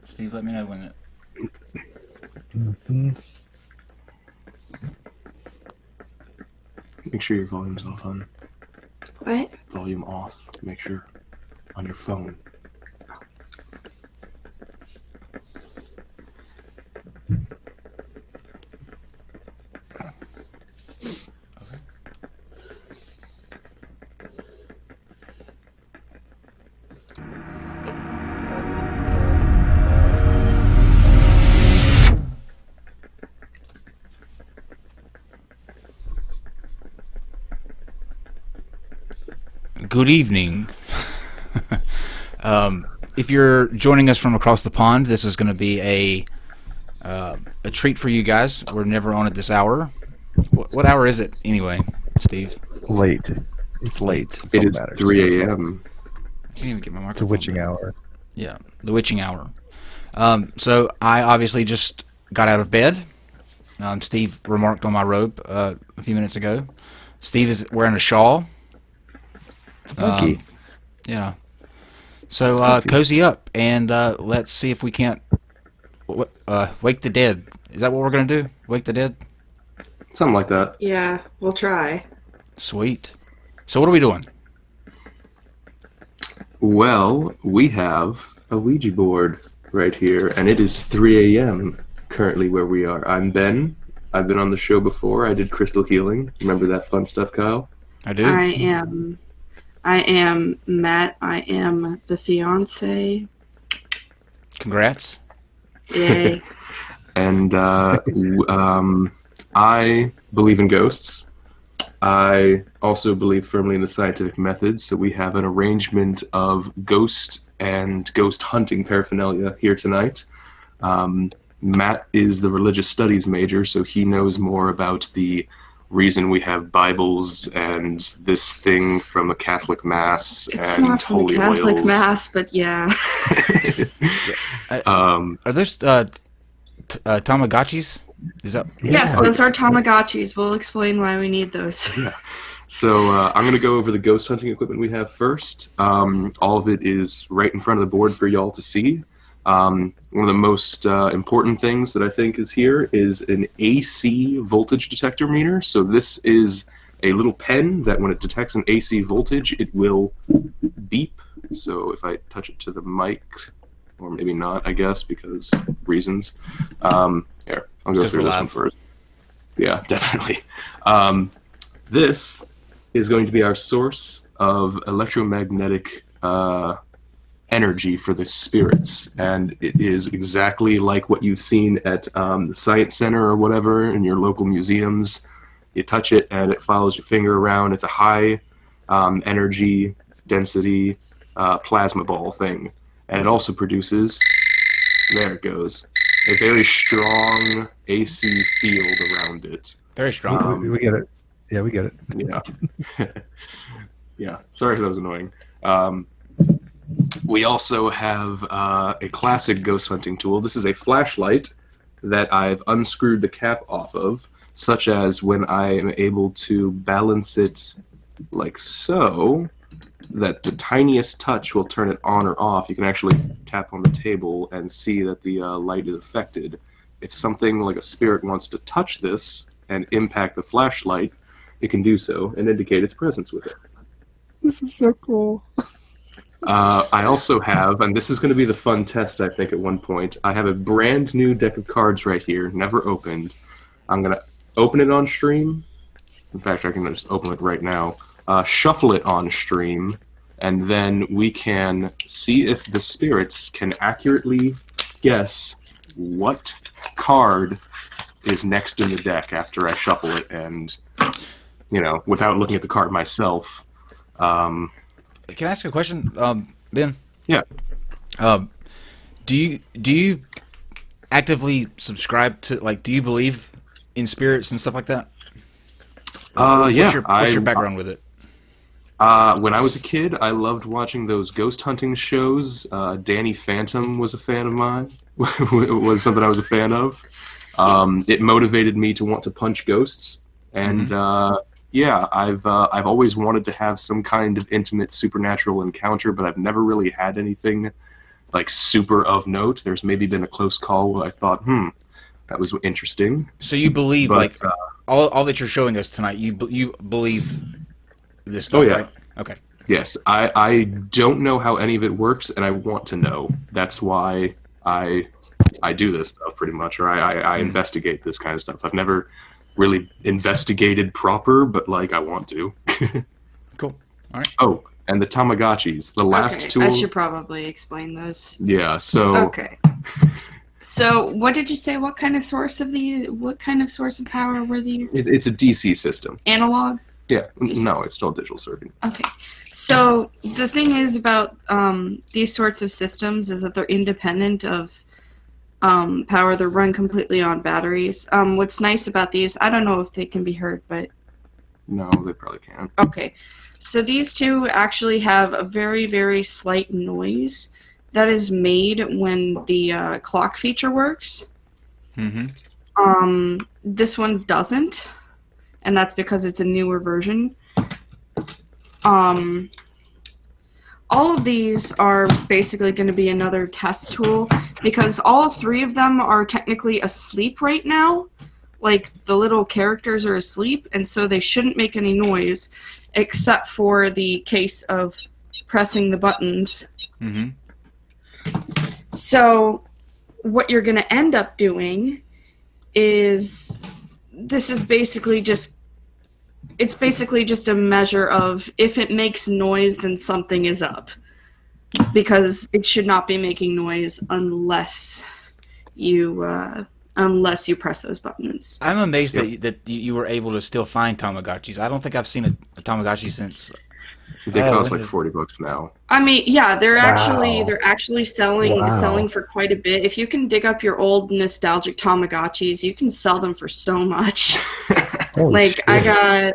Steve, let me know when it... Make sure your volume's off, hon. What? Volume off. Make sure. On your phone. Good evening. If you're joining us from across the pond, this is going to be a treat for you guys. We're never on at this hour. What hour is it anyway, Steve? Late. It's late. That's It all is that matters. 3 a.m. I can't even get my microphone. It's a witching down. hour. Yeah, the witching hour. So I obviously just got out of bed. Steve remarked on my robe a few minutes ago. Steve is wearing a shawl. It's funky. Yeah. So cozy up and let's see if we can't wake the dead. Is that what we're going to do? Wake the dead? Something like that. Yeah, we'll try. Sweet. So what are we doing? Well, we have a Ouija board right here, and it is 3 a.m. currently where we are. I'm Ben. I've been on the show before. I did crystal healing. Remember that fun stuff, Kyle? I do. I am Matt. I am the fiance. Congrats. Yay. And I believe in ghosts. I also believe firmly in the scientific method, so we have an arrangement of ghost and ghost hunting paraphernalia here tonight. Matt is the religious studies major, so he knows more about the reason we have Bibles and this thing from a Catholic Mass It's and not from a holy Catholic oils. Mass, but yeah. Are those Tamagotchis? Is that... Yes, those are Tamagotchis. We'll explain why we need those. Yeah. So I'm going to go over the ghost hunting equipment we have first. All of it is right in front of the board for y'all to see. One of the most important things that I think is here is an AC voltage detector meter. So this is a little pen that when it detects an AC voltage, it will beep. So if I touch it to the mic, or maybe not, I guess, because reasons. Here, I'll go through this one first. Yeah, definitely. This is going to be our source of electromagnetic energy for the spirits, and it is exactly like what you've seen at the Science Center or whatever in your local museums. You touch it and it follows your finger around. It's a high energy density plasma ball thing, and it also produces, there it goes, a very strong AC field around it. Very strong. We get it. Yeah, we get it. Yeah. Yeah, sorry if that was annoying. We also have a classic ghost hunting tool. This is a flashlight that I've unscrewed the cap off of, such as when I am able to balance it like so, that the tiniest touch will turn it on or off. You can actually tap on the table and see that the light is affected. If something like a spirit wants to touch this and impact the flashlight, it can do so and indicate its presence with it. This is so cool. I also have, and this is going to be the fun test, I think, at one point, I have a brand new deck of cards right here, never opened. I'm going to open it on stream. In fact, I can just open it right now. Shuffle it on stream, and then we can see if the spirits can accurately guess what card is next in the deck after I shuffle it, and, you know, without looking at the card myself. Can I ask a question, Ben? Yeah. Do you actively subscribe to, like, do you believe in spirits and stuff like that? Yeah. What's your background with it? When I was a kid, I loved watching those ghost hunting shows. Danny Phantom was a fan of mine. Was something I was a fan of. It motivated me to want to punch ghosts, and yeah, I've always wanted to have some kind of intimate supernatural encounter, but I've never really had anything like super of note. There's maybe been a close call where I thought, that was interesting. So you believe, But, like, all that you're showing us tonight, you believe this stuff, yeah. right? Okay. Yes, I don't know how any of it works, and I want to know. That's why I do this stuff pretty much, or I investigate this kind of stuff. I've never really investigated proper, but like I want to. Cool. All right. Oh, and the Tamagotchis, the last Okay, two. I should probably explain those. Yeah. So. Okay. So, what did you say? What kind of source of power were these? It's a DC system. Analog? Yeah. No, it's still digital circuit. Okay. So, the thing is about these sorts of systems is that they're independent of power. They're run completely on batteries. What's nice about these, I don't know if they can be heard, but... No, they probably can't. Okay. So, these two actually have a very, very slight noise that is made when the clock feature works. Mm-hmm. This one doesn't, and that's because it's a newer version. All of these are basically going to be another test tool because all three of them are technically asleep right now. Like, the little characters are asleep, and so they shouldn't make any noise except for the case of pressing the buttons. Mm-hmm. So what you're going to end up doing is this is basically just a measure of if it makes noise, then something is up. Because it should not be making noise unless you press those buttons. I'm amazed that you were able to still find Tamagotchis. I don't think I've seen a Tamagotchi since... They cost like $40 now. I mean, yeah, they're Wow. actually selling Wow. selling for quite a bit. If you can dig up your old nostalgic Tamagotchis, you can sell them for so much. Holy Like, shit. I got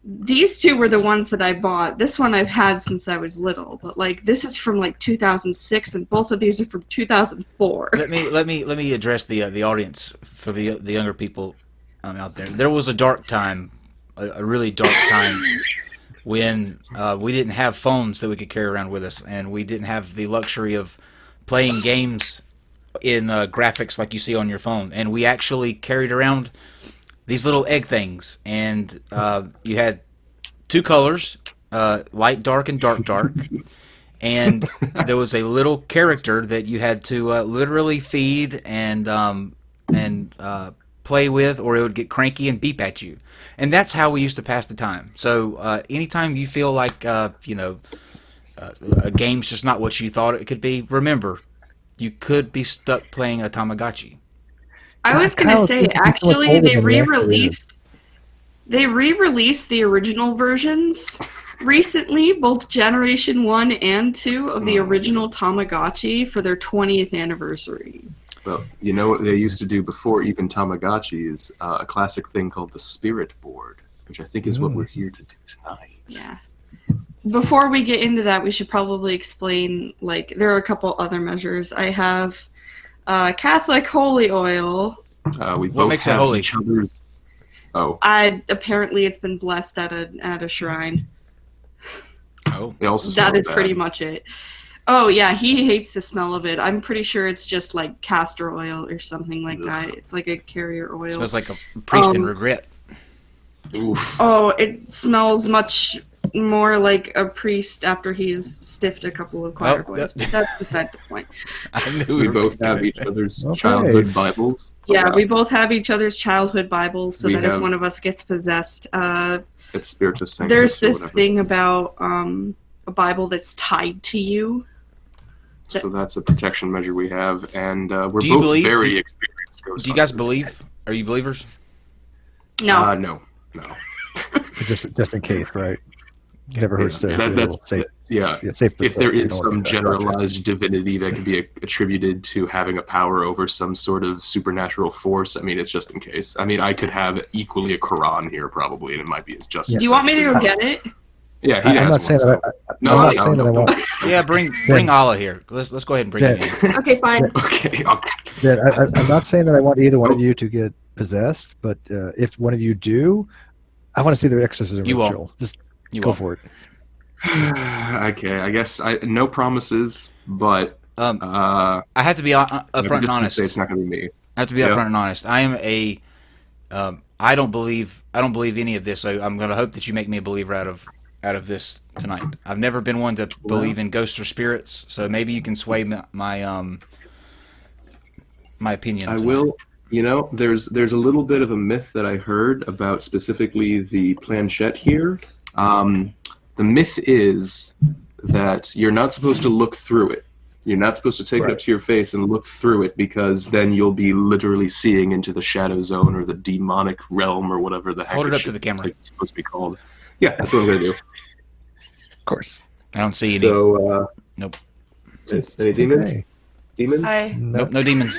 these two were the ones that I bought. This one I've had since I was little, but like this is from like 2006, and both of these are from 2004. Let me address the audience for the younger people out there. There was a dark time, a really dark time when we didn't have phones that we could carry around with us, and we didn't have the luxury of playing games in graphics like you see on your phone. And we actually carried around these little egg things, and you had two colors, light dark and dark dark, and there was a little character that you had to literally feed and play with, or it would get cranky and beep at you. And that's how we used to pass the time. So anytime you feel like a game's just not what you thought it could be, remember, you could be stuck playing a Tamagotchi. I was gonna Kyle, say, you're so much actually, older they than we actually re-released the original versions recently, both Generation 1 and 2 of the original Tamagotchi for their 20th anniversary. Well, you know what they used to do before even Tamagotchi is a classic thing called the Spirit Board, which I think is what we're here to do tonight. Yeah. Before we get into that, we should probably explain, like, there are a couple other measures. I have Catholic holy oil. We What both makes it have holy? each other's... Oh, Apparently it's been blessed at a shrine. Oh, it also That smells is bad. pretty much it. Oh yeah, he hates the smell of it. I'm pretty sure it's just like castor oil or something like that. It's like a carrier oil. smells like a priest in regret. Oof. Oh, it smells much more like a priest after he's stiffed a couple of choir boys. But that's beside the point. I knew We were both gonna have do each that. other's Okay. childhood Bibles. Yeah, we both have each other's childhood Bibles, so We that if have- one of us gets possessed, It's Spiritus Sanctus there's or this whatever. thing about a Bible that's tied to you. So that's a protection measure we have, and we're Do you both believe- very experienced ghost Do you guys hunters. believe? Are you believers? No. No. Just in case, right? Never hurts to That's safe. yeah. Yeah, safe If there is you know, some that- generalized divinity that can be attributed to having a power over some sort of supernatural force, I mean, it's just in case. I mean, I could have equally a Quran here probably, and it might be just. Do you want me to go get it? Yeah, he I'm has not one, saying so- that. No, I'm not no, saying that I no, want. Yeah, bring Allah here. Let's go ahead and bring Yeah. him in. Okay, fine. Okay. I'm not saying that I want either one of you to get possessed, but if one of you do, I want to see the exorcism You won't. ritual. Just You go won't. for it. Okay, I guess no promises, but I have to be upfront and honest. Say it's not going to be me. I have to be upfront and honest. I am a. I don't believe any of this. So I'm going to hope that you make me a believer out of this tonight. I've never been one to believe in ghosts or spirits, so maybe you can sway my opinion. I will. You know, there's a little bit of a myth that I heard about specifically the planchette here. The myth is that you're not supposed to look through it. You're not supposed to take it up to your face and look through it, because then you'll be literally seeing into the shadow zone or the demonic realm or whatever the heck Hold it up to the camera. It's supposed to be called. Yeah, that's what I'm going to do. Of course. I don't see any. So, nope. Any demons? Okay. Demons? Nope, no demons.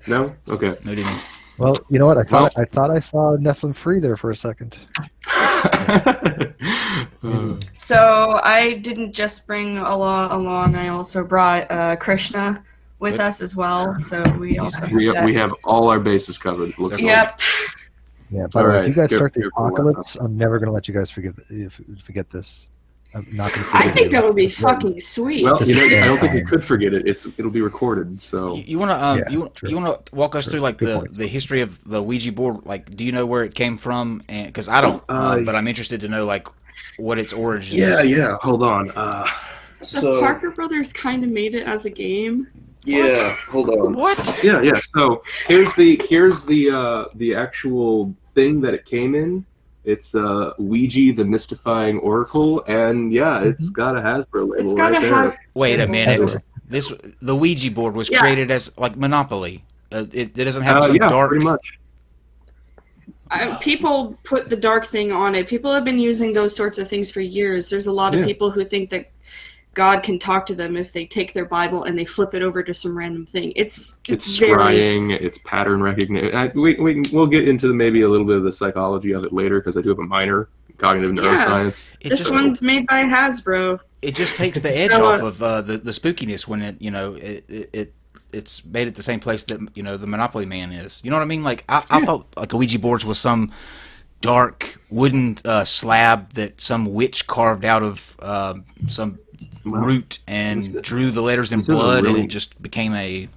No? Okay. No demons. Well, you know what? I thought I saw Nephilim free there for a second. So I didn't just bring along. I also brought Krishna with us as well. So we also we have all our bases covered. Looks Yep. Yeah. By the way, if you guys start the Careful. apocalypse, I'm never going to let you guys forget this. I'm not going to. I think that would be fucking sweet. Well, I don't think you could forget it. It'll be recorded. So You want to you true. want to walk us through like the history of the Ouija board? Like, do you know where it came from? And because I don't, but I'm interested to know like what its origins. Yeah. Hold on. The Parker Brothers kind of made it as a game. Yeah. Hold on. What? Yeah. So here's the actual thing that it came in. It's Ouija, the mystifying oracle, and it's got a Hasbro label It's got right a there. Wait a minute. Hasbro. The Ouija board was created as like Monopoly. It doesn't have some dark. Pretty much. People put the dark thing on it. People have been using those sorts of things for years. There's a lot of people who think that God can talk to them if they take their Bible and they flip it over to some random thing. It's scrying, it's pattern recognition. We'll get into maybe a little bit of the psychology of it later, because I do have a minor cognitive neuroscience. This one's made by Hasbro. It just takes the edge off of the spookiness when it's made it the same place that the Monopoly Man is. You know what I mean? Like I thought like a Ouija board was some dark wooden slab that some witch carved out of some root and drew the letters in blood, and it just became a. You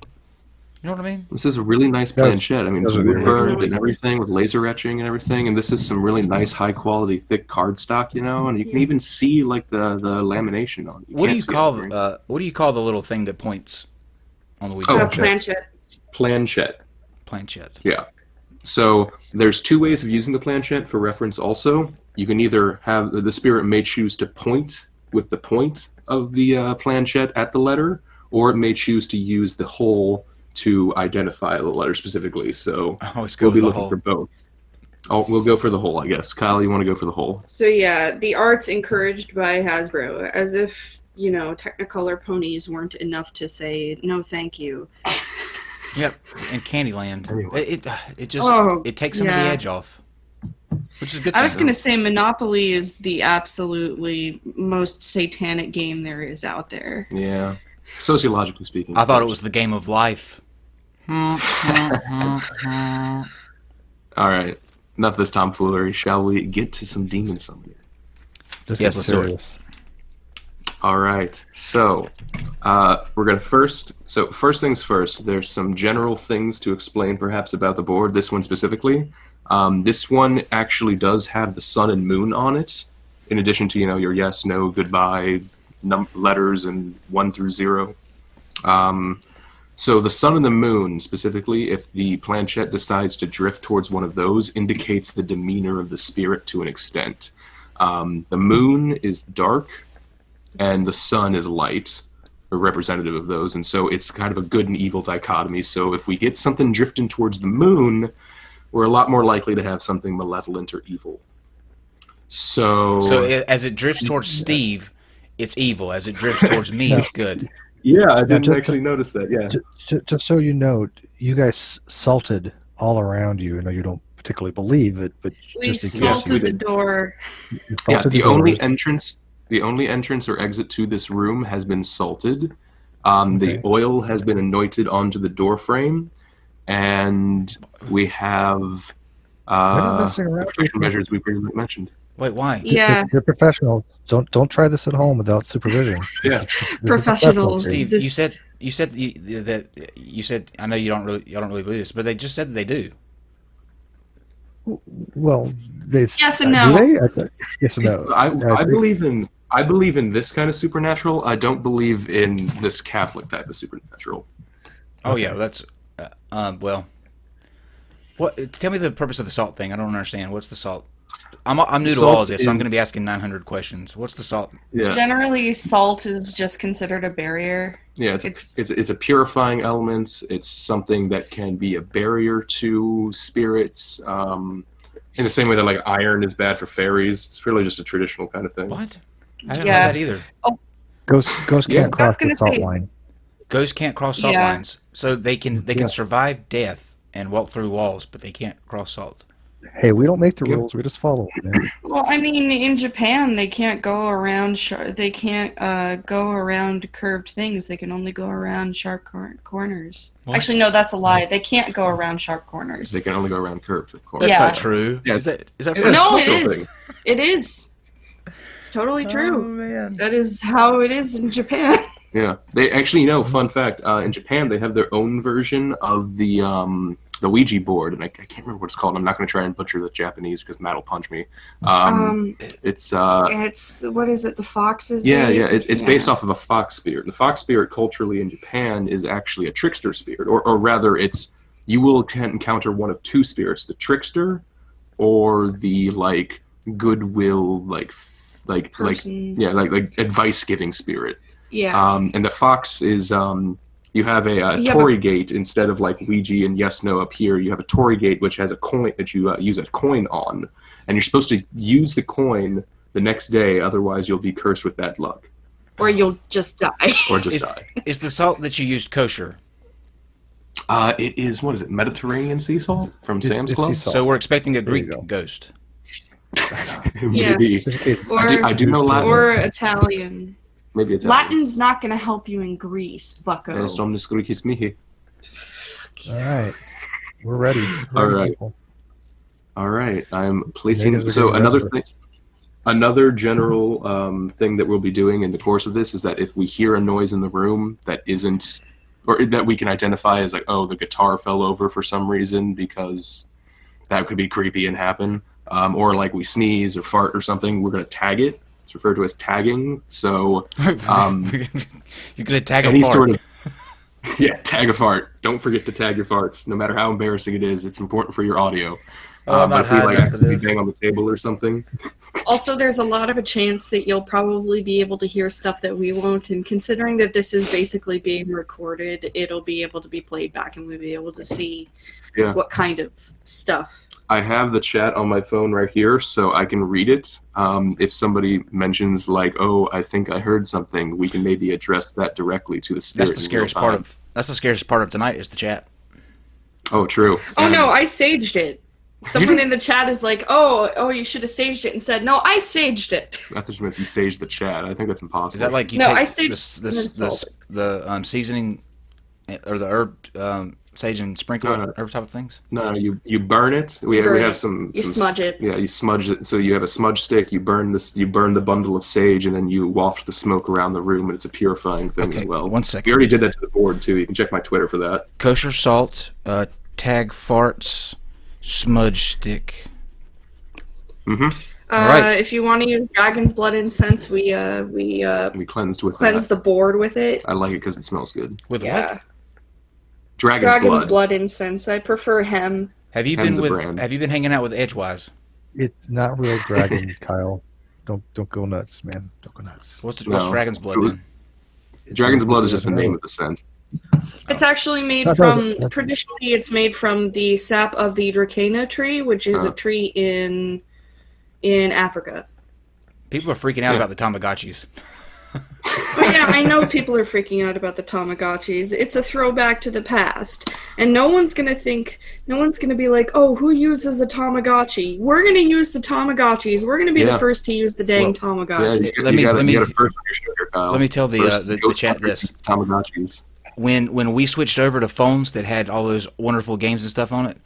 know what I mean? This is a really nice planchette. I mean, it's wood burned and everything with laser etching and everything, and this is some really nice, high quality, thick cardstock. And you can even see like the lamination on it. What do you call the little thing that points on the Ouija? A planchette. Planchette. Yeah. So there's two ways of using the planchette for reference. Also, you can either have the spirit may choose to point with the point of the planchette at the letter, or it may choose to use the hole to identify the letter specifically. So we'll be looking for both. We'll go for the hole, I guess. Kyle, you want to go for the hole? So the art's encouraged by Hasbro, as if Technicolor ponies weren't enough to say no, thank you. Yep, and Candyland. Anyway. It takes some of the edge off. Which is good. I was going to say Monopoly is the absolutely most satanic game there is out there. Yeah. Sociologically speaking. I thought it was the game of life. All right. Enough of this tomfoolery. Shall we get to some demon summoning? Yes, let's do it. All right. So we're going to first things first, there's some general things to explain perhaps about the board, this one specifically. This one actually does have the sun and moon on it, in addition to, your yes, no, goodbye, letters and 1 through 0. So the sun and the moon, specifically, if the planchette decides to drift towards one of those, indicates the demeanor of the spirit to an extent. The moon is dark, and the sun is light, a representative of those, and so it's kind of a good and evil dichotomy. So if we get something drifting towards the moon, we're a lot more likely to have something malevolent or evil. So as it drifts towards Steve, it's evil. As it drifts towards me, it's good. Yeah, I didn't actually notice that. Yeah. Just so you know, you guys salted all around you. I know you don't particularly believe it, but we salted the door. Yeah, the only entrance or exit to this room has been salted. The oil has been anointed onto the door frame, and we have protection measures we previously mentioned. Wait, why? Yeah, They're professionals. Don't try this at home without supervision. Yeah. They're professionals. Steve, This- you said I know y'all don't really believe this, but they just said that they do. Well, they Yes and do no. they? Yes and no. I believe in this kind of supernatural. I don't believe in this Catholic type of supernatural. Oh yeah, that's well. What? Tell me the purpose of the salt thing. I don't understand. What's the salt? I'm new to Salt all of this, so I'm is- going to be asking 900 questions. What's the salt? Yeah, Generally, salt is just considered a barrier. yeah. It's a purifying element. It's something that can be a barrier to spirits. In the same way that like iron is bad for fairies. It's really just a traditional kind of thing. What? I haven't Yeah. heard that either. Ghosts Yeah. can't cross the gonna salt say- line. Ghosts can't cross salt Yeah. lines, so they can Yeah. survive death and walk through walls, but they can't cross salt. Hey, we don't make the Yep. rules. We just follow them, man. Well, I mean, in Japan, they can't go around. They can't go around curved things. They can only go around sharp corners. What? Actually, no, that's a lie. They can't go around sharp corners. They can only go around curves, of course. That's Yeah. not true. Yeah. Is that Yeah. No, it cultural is. It is. It's totally true. Oh man. That is how it is in Japan. Yeah, they actually, fun fact, in Japan they have their own version of the Ouija board, and I can't remember what it's called. I'm not going to try and butcher the Japanese because Matt will punch me. It's It's what is it? The foxes. yeah, they- yeah, it's based off of a fox spirit. The fox spirit culturally in Japan is actually a trickster spirit, or rather, you will encounter one of two spirits: the trickster, or the like goodwill, like Person. like advice giving spirit. Yeah. And the fox is you have a You have Tory gate instead of like Ouija and yes no up here. You have a Tory gate which has a coin that you use a coin on, and you're supposed to use the coin the next day, otherwise you'll be cursed with bad luck Or you'll just die. or just Is, die. is the salt that you used kosher? It is, what is it, Mediterranean sea salt from It's Sam's sea Club? salt. So we're expecting a There you Greek go. ghost. Maybe. Yes. Or, I do know Latin. or Italian. Maybe it's Latin's not going to help you in Greece, bucko. Est omnis Greecis mihi. All right, we're ready. All right. people. All right, I'm placing. Natives are So getting another restless. thing, another general thing that we'll be doing in the course of this is that if we hear a noise in the room that isn't, or that we can identify as like, oh, the guitar fell over for some reason, because that could be creepy and happen, or like we sneeze or fart or something, we're going to tag it. It's referred to as tagging. So You're gonna tag a any fart. sort of yeah, tag a fart. Don't forget to tag your farts, no matter how embarrassing it is. It's important for your audio. Oh, I'm But not if we like hiding after accidentally this. bang on the table or something, Also, there's a lot of a chance that you'll probably be able to hear stuff that we won't, and considering that this is basically being recorded, it'll be able to be played back and we'll be able to see Yeah. what kind of stuff. I have the chat on my phone right here, so I can read it. If somebody mentions like, "Oh, I think I heard something," we can maybe address that directly to the spirit. That's the in scariest real part time. of. That's the scariest part of tonight is the chat. Oh, true. Oh And no, I saged it. Someone in the chat is like, "Oh, you should have saged it instead." No, I saged it. I thought you meant you saged the chat. I think that's impossible. Is that like you No, take I say the seasoning or the herb sage and sprinkle No, it over top of things? No, you burn it. We burn have it. some. You smudge it. Yeah, you smudge it. So you have a smudge stick. You burn this. You burn the bundle of sage, and then you waft the smoke around the room, and it's a purifying thing Okay, as well. one We second. already did that to the board too. You can check my Twitter for that. Kosher salt, tag farts, smudge stick. Mm-hmm. Alright. If you want to use dragon's blood incense, we We cleansed with cleanse that. the board with it. I like it because it smells good. With Yeah, what? Dragon's, blood. incense. I prefer hem. Have you Hem's been a with? brand. Have you been hanging out with Edgewise? It's not real dragon, Kyle. Don't go nuts, man. Don't go nuts. What's No. Dragon's blood then? Dragon's blood is just the name of the scent. It's actually made No, from, no. traditionally it's made from the sap of the Dracana tree, which is a tree in Africa. People are freaking out Yeah. about the Tamagotchis. Oh, yeah, I know people are freaking out about the Tamagotchis. It's a throwback to the past. And no one's gonna be like, oh, who uses a Tamagotchi? We're gonna use the Tamagotchis. We're gonna be Yeah. the first to use the dang Yeah, Tamagotchi. Let me- gotta, let me- you gotta first on your sugar, Kyle. Let me tell the First, the go chat for this. Tamagotchis. When we switched over to phones that had all those wonderful games and stuff on it,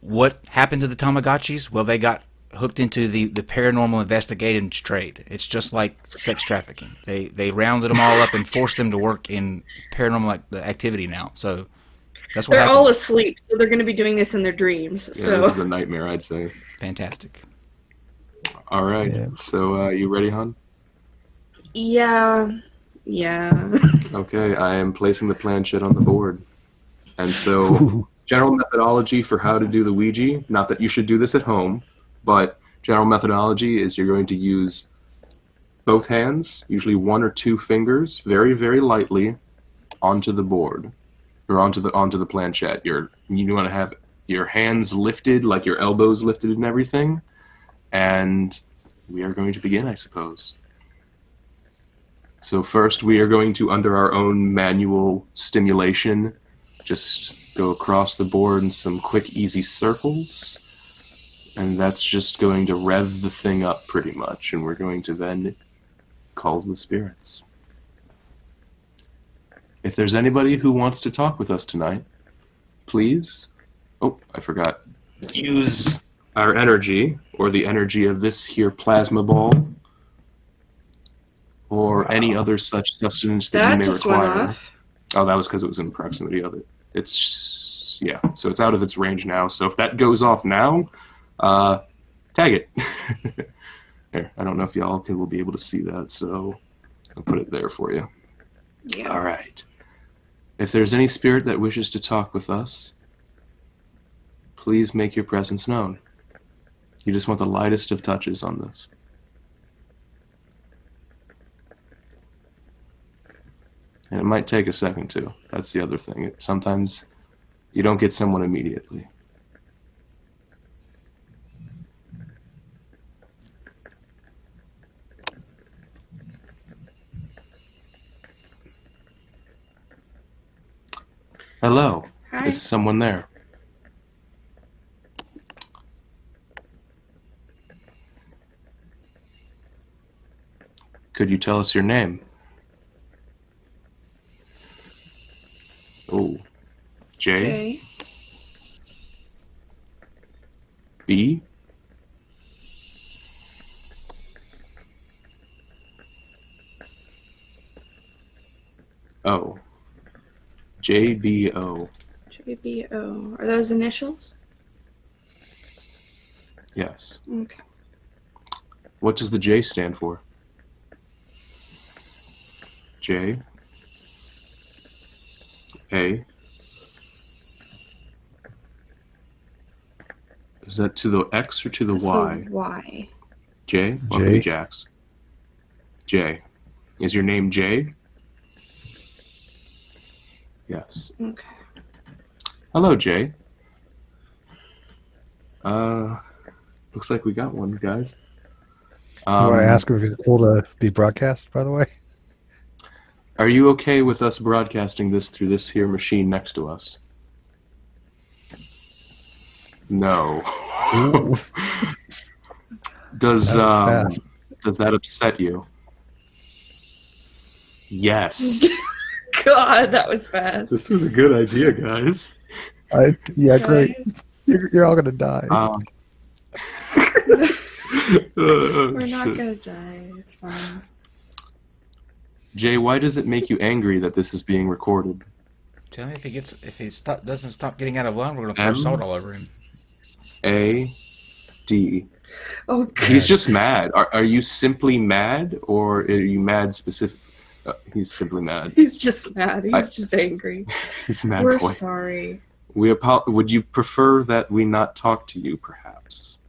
what happened to the Tamagotchis? Well, they got hooked into the paranormal investigations trade. It's just like sex trafficking. They rounded them all up and forced them to work in paranormal activity now. So that's what They're happened. all asleep, so they're going to be doing this in their dreams. Yeah, So this is a nightmare, I'd say. Fantastic. All right. Yeah. So, you ready, hon? yeah. Okay, I am placing the planchette on the board. And so, general methodology for how to do the Ouija, not that you should do this at home, but general methodology is you're going to use both hands, usually 1 or 2 fingers, very, very lightly onto the board, or onto the planchette. You want to have your hands lifted, like your elbows lifted and everything, and we are going to begin, I suppose. So first we are going to, under our own manual stimulation, just go across the board in some quick, easy circles. And that's just going to rev the thing up pretty much. And we're going to then call the spirits. If there's anybody who wants to talk with us tonight, please, oh, I forgot, use our energy, or the energy of this here plasma ball, or any other such sustenance that you That may just require. went off. Oh, that was because it was in proximity of it. It's, yeah, so it's out of its range now. So if that goes off now, tag it. There, I don't know if y'all will be able to see that, so I'll put it there for you. Yeah. All right. If there's any spirit that wishes to talk with us, please make your presence known. You just want the lightest of touches on this. And it might take a second too. That's the other thing. Sometimes you don't get someone immediately. Hello. Hi. Is someone there? Could you tell us your name? Oh. J? Okay. B? O. JBO. JBO. Are those initials? Yes. Okay. What does the J stand for? J. A. Is that to the X or to the That's Y? the Y. J? Well, J. maybe Jax. J. Is your name J? Yes. Okay. Hello, Jay. Looks like we got one, guys. You want to ask if it's cool to be broadcast, by the way? Are you okay with us broadcasting this through this here machine next to us? No. Ooh. Does That was does that upset you? Yes. God, that was fast. This was a good idea, guys. Yeah, great. Guys, You're all gonna die. we're not gonna die. It's fine. Jay, why does it make you angry that this is being recorded? Tell me if doesn't stop getting out of line, we're gonna throw salt all over him. A D. Oh God. He's just mad. Are you simply mad, or are you mad specific? He's simply mad. He's just mad. He's just angry. He's a mad We're boy. sorry. Would you prefer that we not talk to you, perhaps?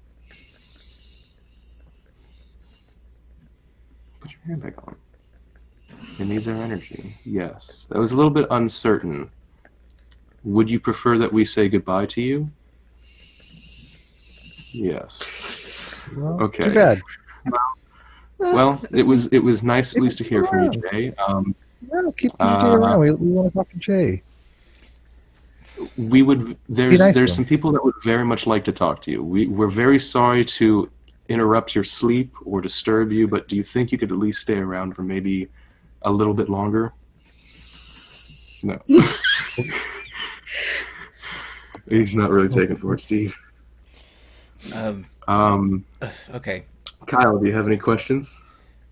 Put your hand back on. It needs our energy. Yes. That was a little bit uncertain. Would you prefer that we say goodbye to you? Yes. Well, Okay. Too bad. Well, it was nice at least to hear from you, Jay. No, keep Jay around. We want to talk to Jay. We would. Be nice to There's him. some people that would very much like to talk to you. We're very sorry to interrupt your sleep or disturb you, but do you think you could at least stay around for maybe a little bit longer? No. He's not really taking for it, Steve. Um, Okay. Kyle, do you have any questions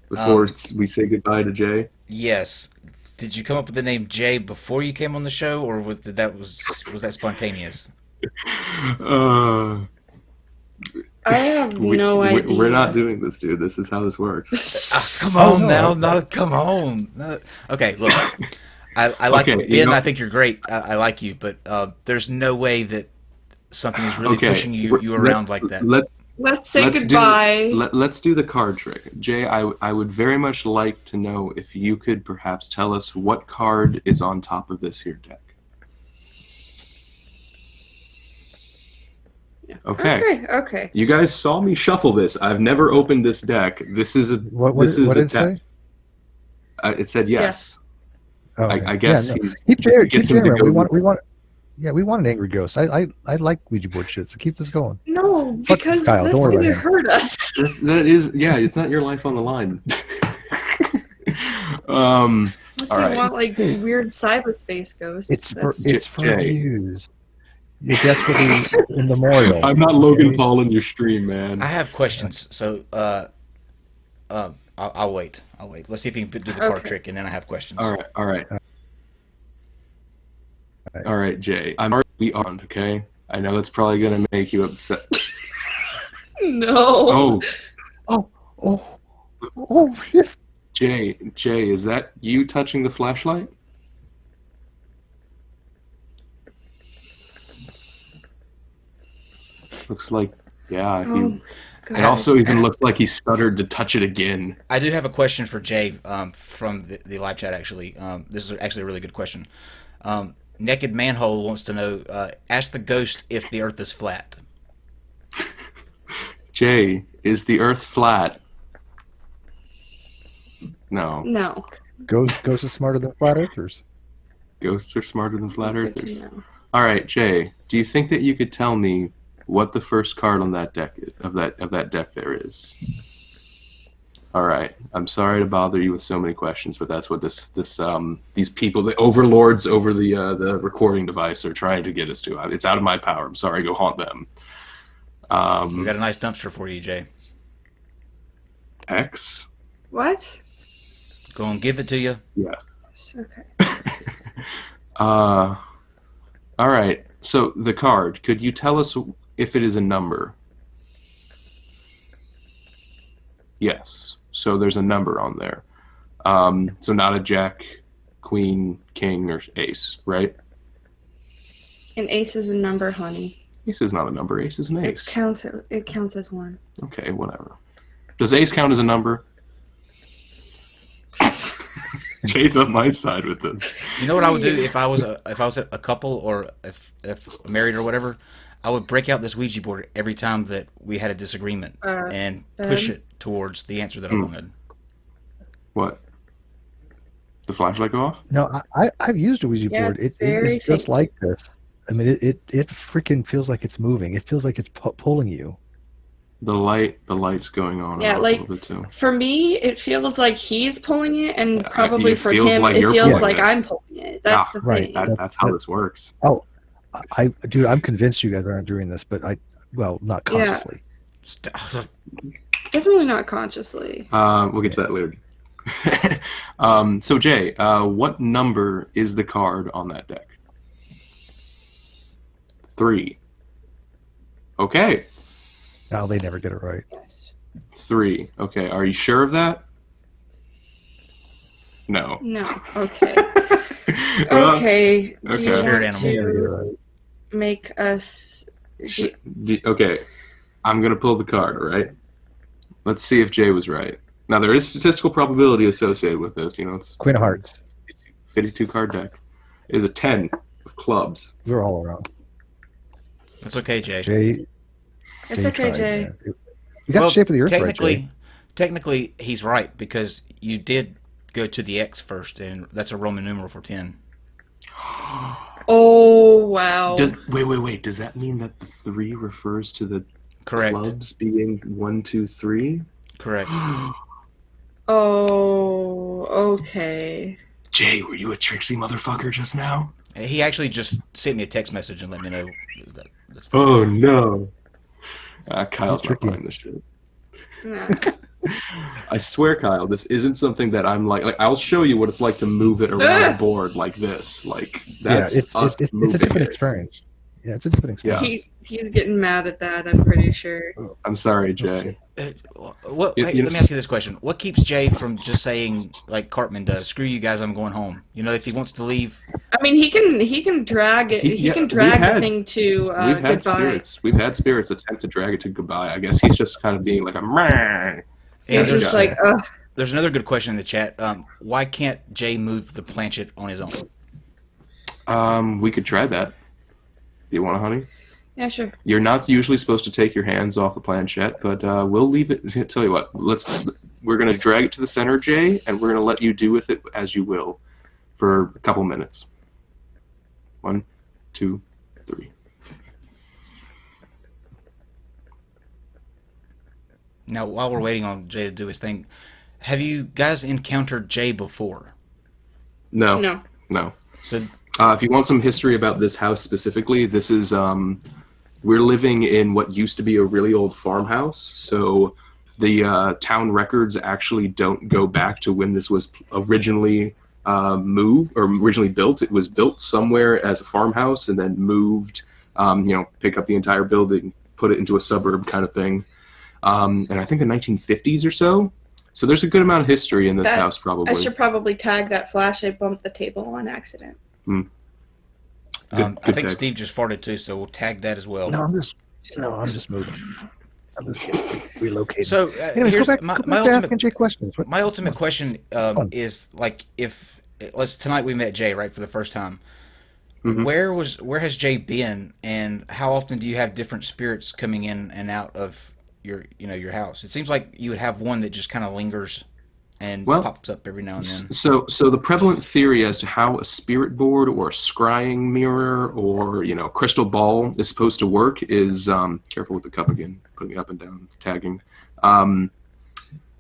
before we say goodbye to Jay? Yes. Did you come up with the name Jay before you came on the show, or was that spontaneous? Uh, I have we, no idea. we're not doing this, dude. This is how this works. Come Oh, on no, now, I- no, come on. No. Okay, look, I like Okay, Ben. you know- I think you're great. I like you, but there's no way that something is really Okay, pushing you around like that. Let's say Let's goodbye. let's do the card trick. Jay, I would very much like to know if you could perhaps tell us what card is on top of this here deck. Okay. Okay. You guys saw me shuffle this. I've never opened this deck. This is a What this is did a it say? test. It said yes. Oh, okay. I guess Yeah, no. he's, Keep Jerry. gets Keep him Jerry to around. go. Yeah, we want an angry ghost. I like Ouija board shit. So keep this going. No, Fuck because Kyle, don't that's worry going to about him. hurt us. That is, yeah. It's not your life on the line. Unless All you right. want like weird cyberspace ghosts. It's for Jay. views. You're desperately in memorial. I'm not Logan okay? Paul in your stream, man. I have questions, so I'll wait. I'll wait. Let's see if you can do the card Okay. trick, and then I have questions. All right, Jay. I'm already on. Okay. I know that's probably gonna make you upset. No. Oh, Oh shit! Jay, is that you touching the flashlight? Looks like, yeah. Oh, God. It also even looked like he stuttered to touch it again. I do have a question for Jay from the live chat. Actually, this is actually a really good question. Naked Manhole wants to know: ask the ghost if the Earth is flat. Jay, is the Earth flat? No. No. Ghosts are smarter than flat earthers. Ghosts are smarter than flat Good to earthers. know. All right, Jay. Do you think that you could tell me what the first card on that deck is, of that deck there is? All right. I'm sorry to bother you with so many questions, but that's what these people, the overlords over the recording device, are trying to get us to. It's out of my power. I'm sorry. Go haunt them. We got a nice dumpster for you, Jay. X. What? Go and give it to you. Yes. Okay. All right. So the card. Could you tell us if it is a number? Yes. So there's a number on there. So not a jack, queen, king, or ace, right? An ace is a number, honey. Ace is not a number. Ace is an ace. It counts as one. Okay, whatever. Does ace count as a number? Jay's on my side with this. You know what I would do if I was a couple, or if married or whatever? I would break out this Ouija board every time that we had a disagreement and push it towards the answer that I wanted. What? The flashlight go off? No, I've used a Ouija board. it's It's just like this. I mean, it freaking feels like it's moving. It feels like it's pulling you. The light's going on Yeah, and off like- a little bit too. For me, it feels like he's pulling it, and Yeah, probably it for feels him, like it you're feels pulling like it. I'm pulling it. That's the right. thing. That's how this works. Dude, I'm convinced you guys aren't doing this, but not Yeah. consciously. Definitely not consciously. We'll get to that later. So Jay, what number is the card on that deck? 3. Okay. No, they never get it right. Yes. 3. Okay. Are you sure of that? No. No. Okay. Well, Okay. Do okay. you Spirit want to make us? Okay. I'm gonna pull the card. All right. Let's see if Jay was right. Now there is statistical probability associated with this. You know, it's Queen of Hearts. 52 card deck. It is a 10 of clubs. We're all around. That's okay, Jay. Jay. It's okay, tried, Jay. man. You got the shape of the earth right, Jay. Technically, he's right because you did go to the X first, and that's a Roman numeral for 10. Oh wow. Wait. Does that mean that the 3 refers to the Correct. clubs being 1, 2, 3? Correct. Oh. Okay. Jay, were you a tricksy motherfucker just now? He actually just sent me a text message and let me know. That's Oh no. Kyle's not tricky. buying this shit. Nah. I swear, Kyle, this isn't something that I'm like. I'll show you what it's like to move it around the board like this. Like that's it's us a moving different it. experience. Yeah, it's a different experience. He's getting mad at that, I'm pretty sure. I'm sorry, Jay. Hey, You know- let me ask you this question: what keeps Jay from just saying, like Cartman does, "Screw you guys, I'm going home"? You know, if he wants to leave. I mean, he can drag it. He can drag the thing to We've had goodbye. spirits. We've had spirits attempt to drag it to goodbye. I guess he's just kind of being like a meh. He's there's, just like, ugh. there's another good question in the chat. Why can't Jay move the planchette on his own? We could try that. Do you want to, honey? Yeah, sure. You're not usually supposed to take your hands off the planchette, but we'll leave it. Tell you what, we're gonna drag it to the center, Jay, and we're gonna let you do with it as you will for a couple minutes. 1, 2, 3. Now, while we're waiting on Jay to do his thing, have you guys encountered Jay before? No. So, If you want some history about this house specifically, this is we're living in what used to be a really old farmhouse. So the town records actually don't go back to when this was originally originally built. It was built somewhere as a farmhouse and then moved. Pick up the entire building, put it into a suburb kind of thing. And I think the 1950s or so. So there's a good amount of history in this house, probably. I should probably tag that flash. I bumped the table on accident. I think tag. Steve just farted too, so we'll tag that as well. No, I'm just moving. I'm just relocating. So, anyways, here's go back my to ultimate asking Jay questions. my ultimate question is like if tonight we met Jay right for the first time. Mhm. Where has Jay been, and how often do you have different spirits coming in and out of your house? It seems like you would have one that just kind of lingers and pops up every now and then. So the prevalent theory as to how a spirit board or a scrying mirror or crystal ball is supposed to work is careful with the cup again, putting it up and down, tagging.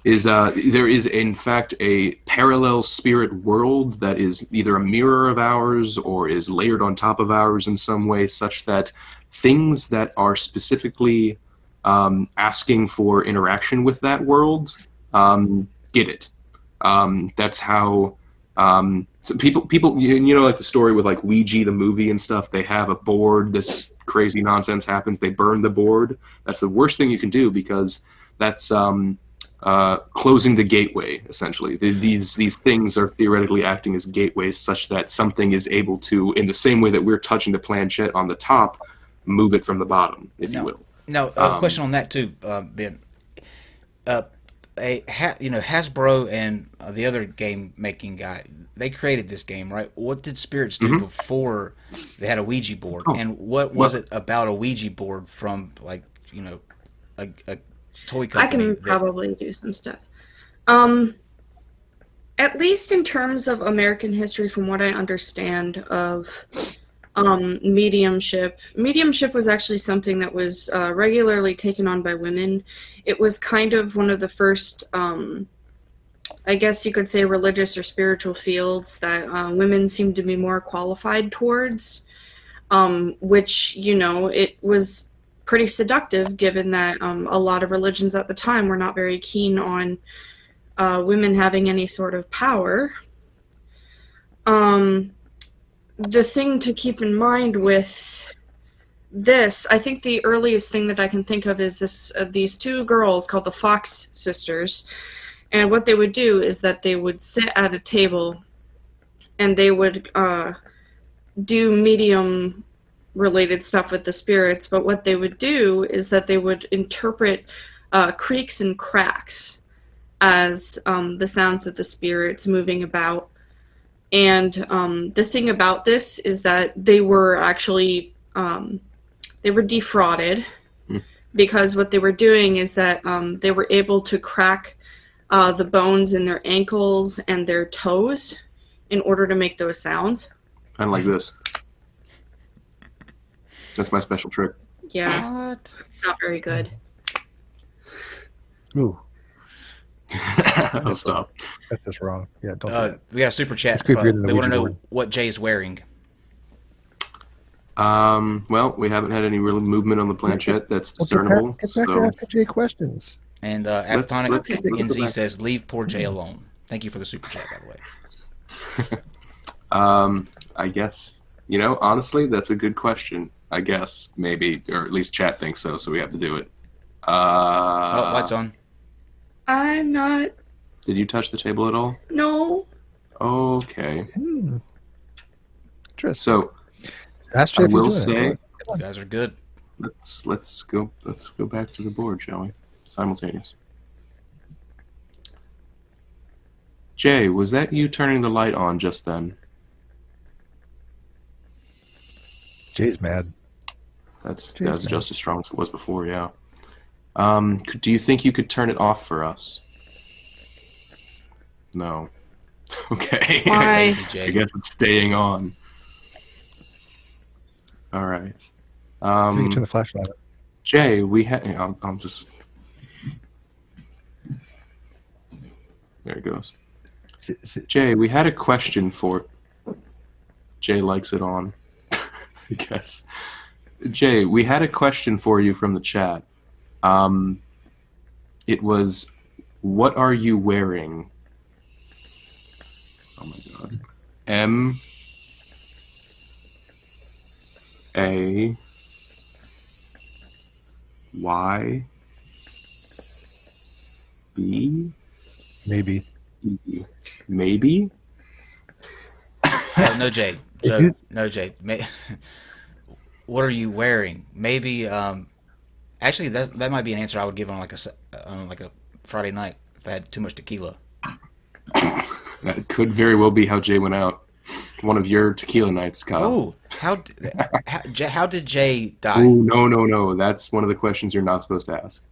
There is in fact a parallel spirit world that is either a mirror of ours or is layered on top of ours in some way, such that things that are specifically asking for interaction with that world get it. That's how so people like the story with like Ouija the movie and stuff. They have a board, this crazy nonsense happens, they burn the board. That's the worst thing you can do because that's closing the gateway, essentially. These things are theoretically acting as gateways such that something is able to, in the same way that we're touching the planchette on the top, move it from the bottom, if you will. Now, a question on that too, Ben. Hasbro and the other game making guy, they created this game, right? What did spirits do before they had a Ouija board? And what was it about a Ouija board from a toy company? I can probably do some stuff. At least in terms of American history, from what I understand of mediumship was actually something that was regularly taken on by women. It was kind of one of the first, I guess you could say, religious or spiritual fields that women seemed to be more qualified towards, which, it was pretty seductive given that a lot of religions at the time were not very keen on women having any sort of power. The thing to keep in mind with this, I think the earliest thing that I can think of is these two girls called the Fox sisters. And what they would do is that they would sit at a table and they would do medium related stuff with the spirits. But what they would do is that they would interpret creaks and cracks as the sounds of the spirits moving about. And the thing about this is that they were actually they were defrauded because what they were doing is that they were able to crack the bones in their ankles and their toes in order to make those sounds. Kind of like this. That's my special trick. Yeah, What? it's not very good. Ooh, I'll stop. that's just wrong. Yeah, don't do that. We got a super chat. It's creepier than the They want to Ouija know board. what Jay's wearing. Well, we haven't had any real movement on the planchette that's discernible. Get back to So asking Jay questions. And let's Aphtonic go NZ back. says, "Leave poor Jay alone." Thank you for the super chat, by the way. I guess, honestly, that's a good question. I guess, maybe, or at least chat thinks so, so we have to do it. Oh, lights on. I'm not. Did you touch the table at all? No. Okay. Interesting. So, Ask Jay I if he's will doing it. say, You guys are good. let's go back to the board, shall we? Simultaneous. Jay, was that you turning the light on just then? Jay's mad. That's Jay's mad. just as strong as it was before, yeah. Do you think you could turn it off for us? No. Okay. Why? Lazy Jay. I guess it's staying on. All right. So you can turn the flashlight on. Jay, we had. I'll just. There it goes. Jay, we had a question for. Jay likes it on. I guess. Jay, we had a question for you from the chat. It was, what are you wearing? Oh my god. M A Y B Maybe. E. Maybe? No, Jay. No, Jay. What are you wearing? Maybe. Actually, that might be an answer I would give on like a Friday night if I had too much tequila. That could very well be how Jay went out. One of your tequila nights, Kyle. Oh, how did Jay die? Ooh, no. That's one of the questions you're not supposed to ask.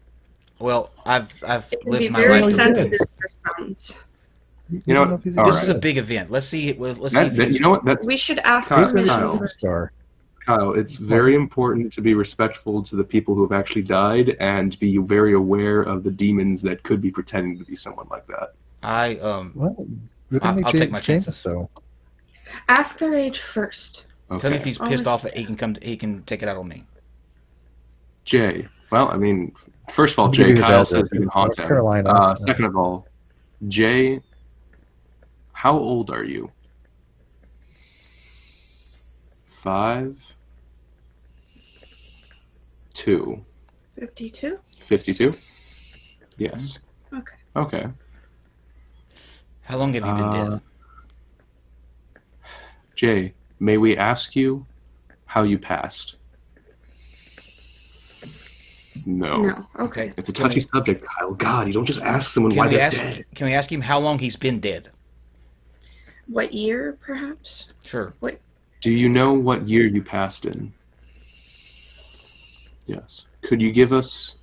Well, I've It can lived be my very life. sensitive for sons. You know don't what? if he's All This right. is a big event. Let's see. Let's see. You know what? That's We should ask Kyle, permission Kyle. first. Star. Kyle. It's very important to be respectful to the people who have actually died and be very aware of the demons that could be pretending to be someone like that. Well, we're gonna make I'll Jay take my famous, chances. though. Ask their age first. Okay. Tell me if he's pissed Always off that he can take it out on me. Jay. Well, I mean, first of all, Let me give Jay, you his Kyle address. says you can haunt North him. Carolina. Second of all, Jay, how old are you? 5, 2, 52? 52? Yes. Okay. Okay. How long have you been dead? Jay, may we ask you how you passed? No. No. Okay. Okay. It's a touchy subject, Kyle. God, you don't just ask someone why they're dead. Can we ask him how long he's been dead? What year, perhaps? Sure. Do you know what year you passed in? Yes. Could you give us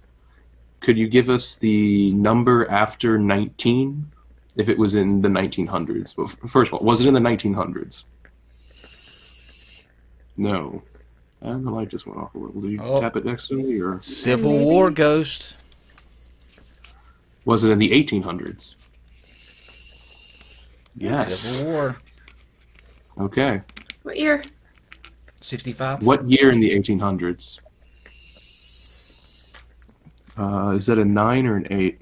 the number after 19 if it was in the 1900s? Well, first of all, was it in the 1900s? No. And the light just went off a little. Did you tap it next to me, or Civil Maybe. War ghost. was it in the 1800s? Yes. Civil War. Okay. What year? 65. What year in the 1800s? Is that a 9 or an 8?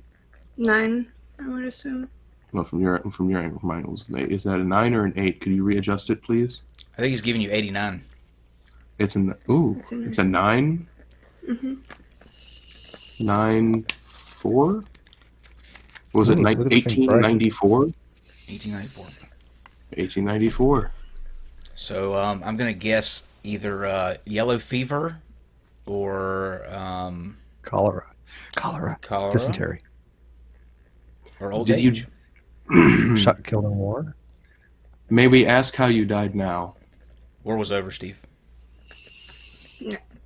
9, I would assume. Well, from your angle, from mine it was an 8. Is that a 9 or an 8? Could you readjust it, please? I think he's giving you 89. It's a 9. Mm-hmm. 9 4. Was it Ooh, look at the thing bright. 1894? 1894. 1894. So I'm gonna guess either yellow fever or Cholera. cholera Dysentery. or old Did you- age. Shot killed in war. May we ask how you died now? War was over, Steve.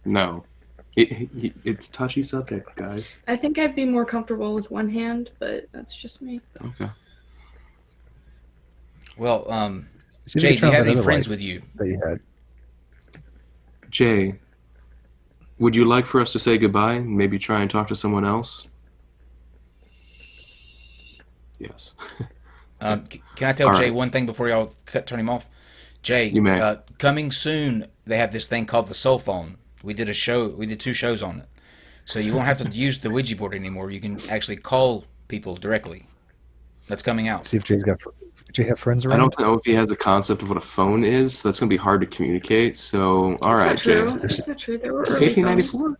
No. It's a touchy subject, guys. I think I'd be more comfortable with one hand, but that's just me. Okay. Well, See if Jay, you do turn you on have that any other friends light with you? that you had? Jay, would you like for us to say goodbye and maybe try and talk to someone else? Yes. Can I tell All Jay right. one thing before y'all turn him off? Jay, You may. coming soon, they have this thing called the cell phone. We did 2 shows on it. So you won't have to use the Ouija board anymore. You can actually call people directly. That's coming out. See if Jay's got. Do you have friends I around? don't know if he has a concept of what a phone is. That's going to be hard to communicate. So, all right, That's not true. Jay. That's not true. There were early phones. 1894?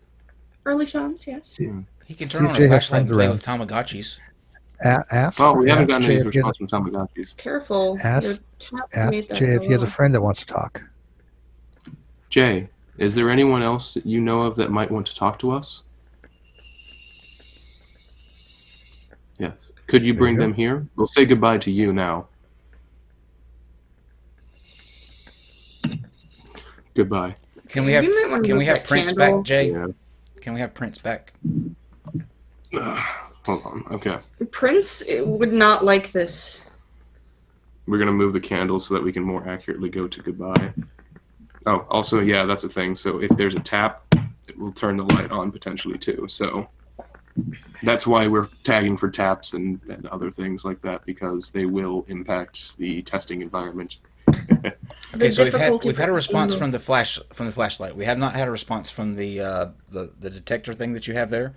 Early phones, yes. He can See turn if on Jay a has flashlight and friends play around. with Tamagotchis. Ask. Well, we haven't ask gotten Jay any if he has, response from Tamagotchis. Careful. Ask- Your tap ask made that Jay if go he has a off. friend that wants to talk. Jay, is there anyone else that you know of that might want to talk to us? Yes. Could you There bring you go. them here? We'll say goodbye to you now. Goodbye. Can we have You might wanna Can we move have that Prince candle. back, Jay? Yeah. Can we have Prince back? Hold on. Okay. Prince would not like this. We're going to move the candle so that we can more accurately go to goodbye. Oh, also, yeah, that's a thing. So if there's a tap, it will turn the light on potentially too. So that's why we're tagging for taps and other things like that, because they will impact the testing environment. Okay, so difficulty we've had a response for- from the flashlight. We have not had a response from the detector thing that you have there.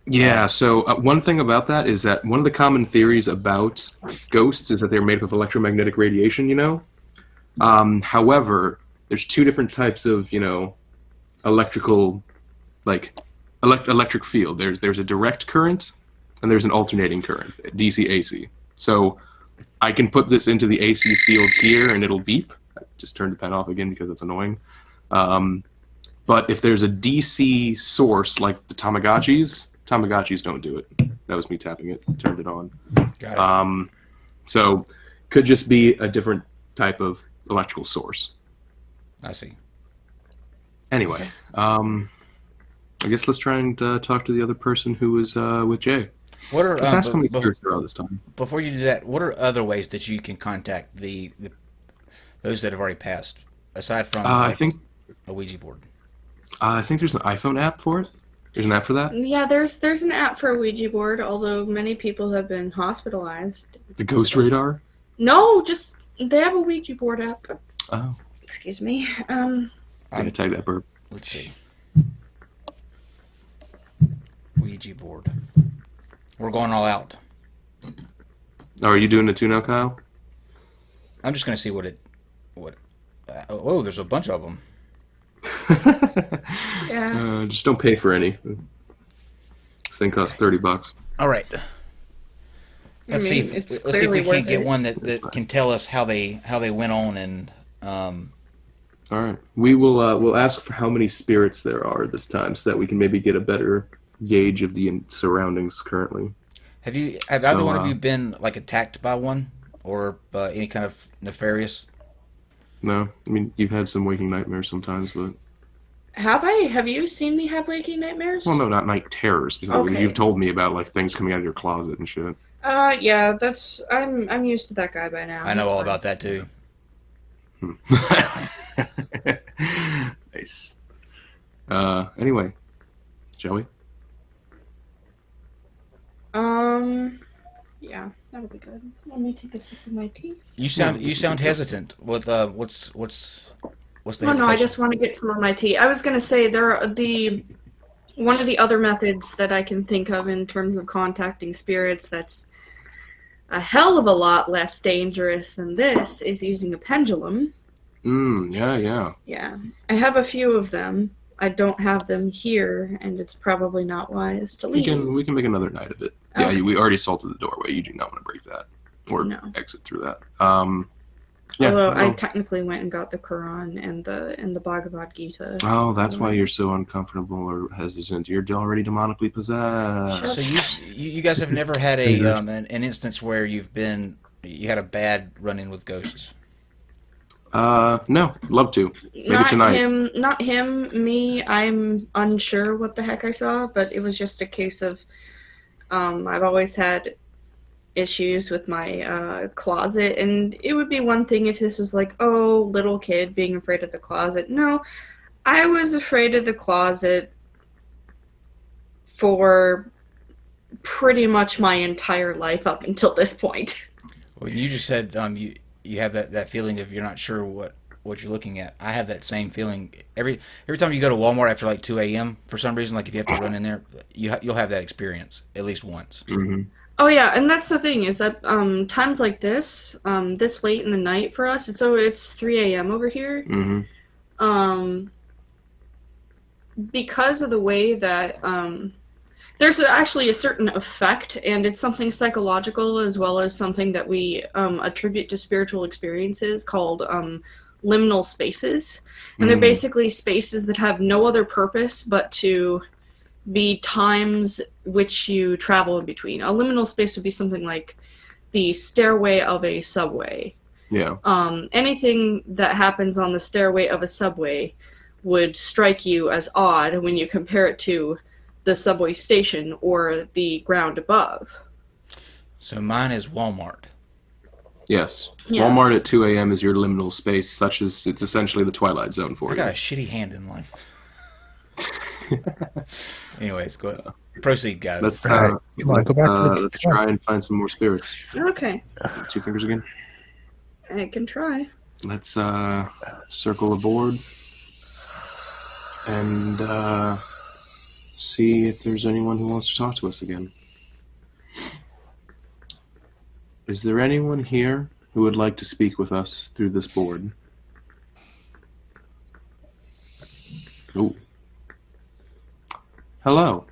Yeah, so one thing about that is that one of the common theories about ghosts is that they're made up of electromagnetic radiation, you know? However, there's 2 different types of, electrical, electric field. There's a direct current and there's an alternating current, DC AC. So I can put this into the AC field here and it'll beep. I just turned the pen off again because it's annoying. But if there's a DC source like the Tamagotchis don't do it. That was me tapping it, turned it on. Got it. So could just be a different type of electrical source. I see. Anyway, I guess let's try and talk to the other person who was with Jay. What are Let's ask how many be- spirits there are this time. before you do that? What are other ways that you can contact those that have already passed, aside from I think a Ouija board? there's an iPhone app for it. There's an app for that. Yeah, there's an app for a Ouija board, although many people have been hospitalized. The Ghost Radar. No, just they have a Ouija board app. Oh, Excuse me. I can tag that burp. Let's see. Ouija board. We're going all out. Oh, are you doing it too now, Kyle? I'm just gonna see what. Oh, there's a bunch of them. Yeah. Just don't pay for any. This thing costs $30. All right. Let's I see mean, if it's let's see if we clearly can't worth get it. one that can tell us how they went on and. All right, we will we'll ask for how many spirits there are this time, so that we can maybe get a better gauge of the surroundings currently. Have either So, one of you been attacked by one or any kind of nefarious? No, I mean you've had some waking nightmares sometimes, but Have you seen me have waking nightmares? well, no, not night terrors. Specifically. Okay. You've told me about things coming out of your closet and shit. Yeah, I'm used to that guy by now. I know He's all fine. about that too. Nice. Anyway, shall we? Yeah, that'll be good. Let me take a sip of my tea. You sound hesitant. What's the No, hesitation? I just want to get some of my tea. I was gonna say one of the other methods that I can think of in terms of contacting spirits that's a hell of a lot less dangerous than this is using a pendulum. Yeah. Yeah, I have a few of them. I don't have them here, and it's probably not wise to We leave. can make another night of it. Yeah, Okay. we already salted the doorway. You do not want to break that or No. exit through that. Yeah. Although I well- technically went and got the Quran and the Bhagavad Gita. Oh, that's why you're so uncomfortable or hesitant. You're already demonically possessed. So you guys have never had an instance where you had a bad run-in with ghosts? No, love to. Maybe Not tonight. not him, me. I'm unsure what the heck I saw, but it was just a case of I've always had issues with my closet, and it would be one thing if this was like, oh, little kid being afraid of the closet. No, I was afraid of the closet for pretty much my entire life up until this point. Well, you just said you have that feeling of you're not sure what you're looking at. I have that same feeling every time you go to Walmart after like 2 a.m. for some reason. Like if you have to run in there, you'll have that experience at least once. Mm-hmm. Oh yeah, and that's the thing is that times like this, this late in the night for us, it's 3 a.m. over here. Mm-hmm. Because of the way that there's actually a certain effect, and it's something psychological as well as something that we attribute to spiritual experiences called liminal spaces. And they're basically spaces that have no other purpose but to be times which you travel in between. A liminal space would be something like the stairway of a subway. Yeah. Anything that happens on the stairway of a subway would strike you as odd when you compare it to the subway station or the ground above. So mine is Walmart. Yes. Yeah. Walmart at 2 a.m. is your liminal space, such as it's essentially the Twilight Zone for I you. got a shitty hand in life. Anyways, go ahead. Proceed, guys. Let's, All right, come on, go back to the. let's try and find some more spirits. Okay, 2 fingers again. I can try. Let's circle the board and see if there's anyone who wants to talk to us again. Is there anyone here who would like to speak with us through this board? Ooh. Hello.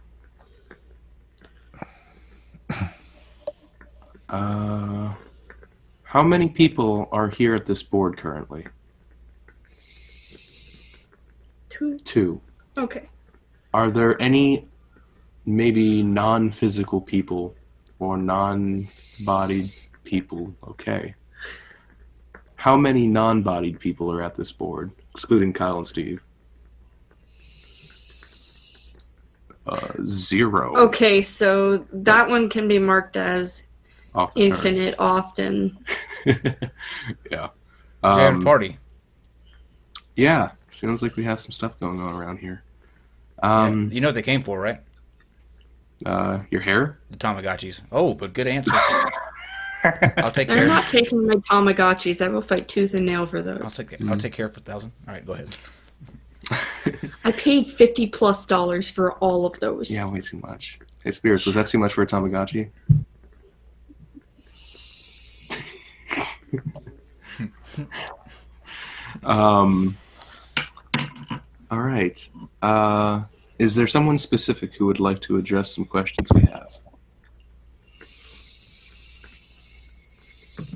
How many people are here at this board currently? 2. 2. Okay. Are there any maybe non-physical people or non-bodied people? Okay. How many non-bodied people are at this board, excluding Kyle and Steve? 0. Okay, so that one can be marked as Off the infinite often. charts. Yeah. Fair party. Yeah. Sounds like we have some stuff going on around here. Yeah, you know what they came for, right? Your hair? The Tamagotchis. Oh, but good answer. I'll take They're care. not taking my Tamagotchis. I will fight tooth and nail for I'll those. take care for 1,000. All right, go ahead. I paid $50+ for all of those. Yeah, way too much. Hey, Spirits, was that too much for a Tamagotchi? All right. Is there someone specific who would like to address some questions we have?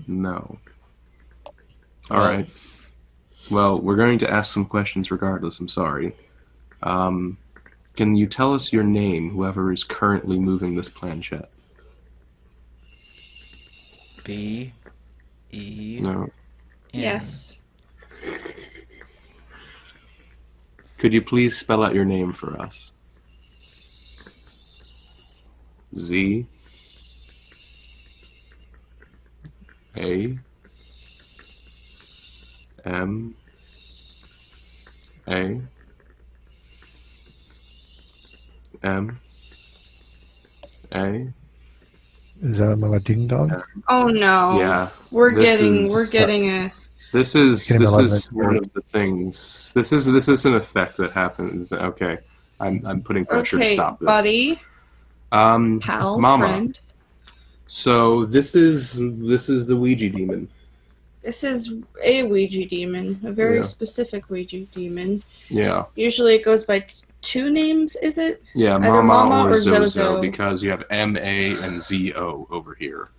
No. All right. Well, we're going to ask some questions regardless. I'm sorry. Can you tell us your name, whoever is currently moving this planchette? B-E... No. Yes. Could you please spell out your name for us? Z A M A M A. Is that a ding dong? Oh no. Yeah. We're This getting is- a This is Getting a lot of one of the things. This is an effect that happens. Okay, I'm putting pressure to okay, stop this. buddy, pal, Mama. friend. So this is the Ouija demon. This is a Ouija demon, a very Yeah. specific Ouija demon. Yeah, Usually it goes by 2 names, is it? yeah, Either Mama, Mama or or Zozo, Zozo. because you have M-A and Z-O over here.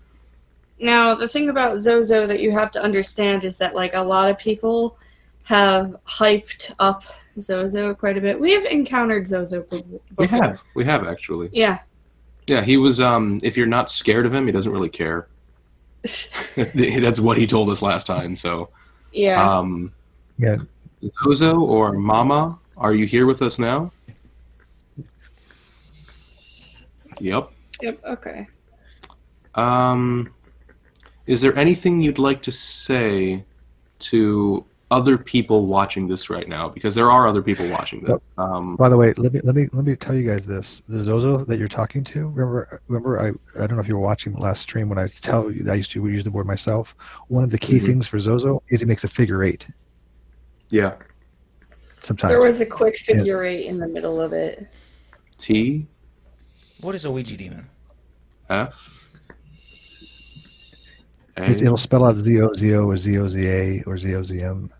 Now, the thing about Zozo that you have to understand is that, like, a lot of people have hyped up Zozo quite a bit. We have encountered Zozo before. We have actually. Yeah. Yeah, he was. If you're not scared of him, he doesn't really care. That's what he told us last time. So, Yeah. Yeah. Zozo or Mama, are you here with us now? Yep. Yep, okay. Is there anything you'd like to say to other people watching this right now? Because there are other people watching this. By the way, let me tell you guys this: the Zozo that you're talking to. Remember, I don't know if you were watching the last stream when I tell you that I used to use the board myself. One of the key things for Zozo is he makes a figure 8. Yeah. Sometimes There was a quick figure 8 in the middle of it. T. What is a Ouija demon? F. A. it'll spell out ZO or ZOZA or ZOZM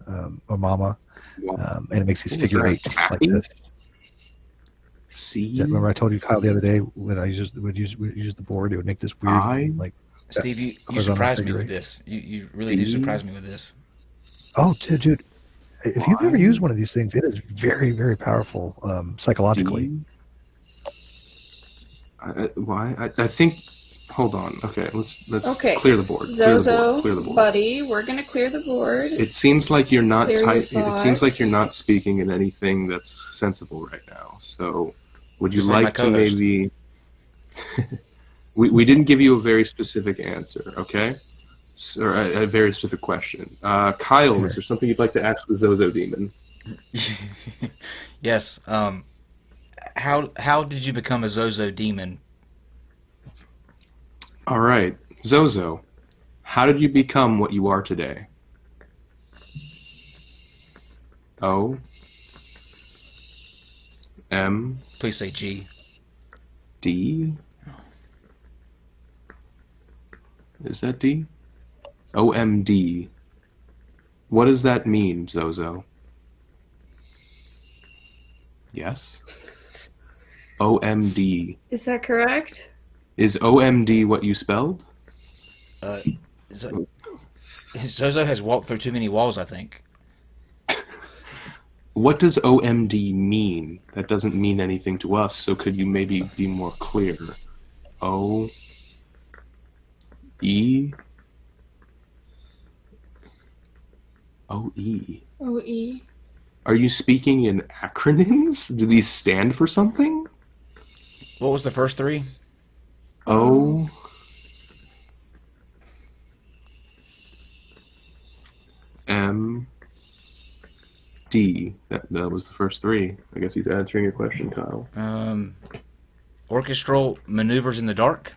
or Mama, and it makes these What was figure that? 8s like this. C. Yeah, remember I told you, Kyle, the other day when I would use the board, it would make this weird I. like. Steve, you horizontal surprised me figure with 8. this. You really do surprise me with this. Oh, dude, if you've never Y. used one of these things, it is very, very powerful psychologically. D. Y. I think. Hold on. Okay, let's Okay. clear the board. Zozo, Clear the board. buddy, we're gonna clear the board. It seems like you're not Clear your it seems like thoughts. you're not speaking in anything that's sensible right now. So, would you Just like like my to co-host. maybe? we didn't give you a very specific answer, okay? Or a very specific question. Kyle, is there something you'd like to ask the Zozo demon? Yes. How did you become a Zozo demon? All right, Zozo, how did you become what you are today? O. M. Please say G. D. Is that D? OMD. What does that mean, Zozo? Yes? OMD. Is that correct? Is OMD what you spelled? Zozo has walked through too many walls, I think. What does OMD mean? That doesn't mean anything to us, so could you maybe be more clear? O. E. O-E. OE. Are you speaking in acronyms? Do these stand for something? What was the first three? O. M. D. That was the first three. I guess he's answering your question, Kyle. Orchestral maneuvers in the dark.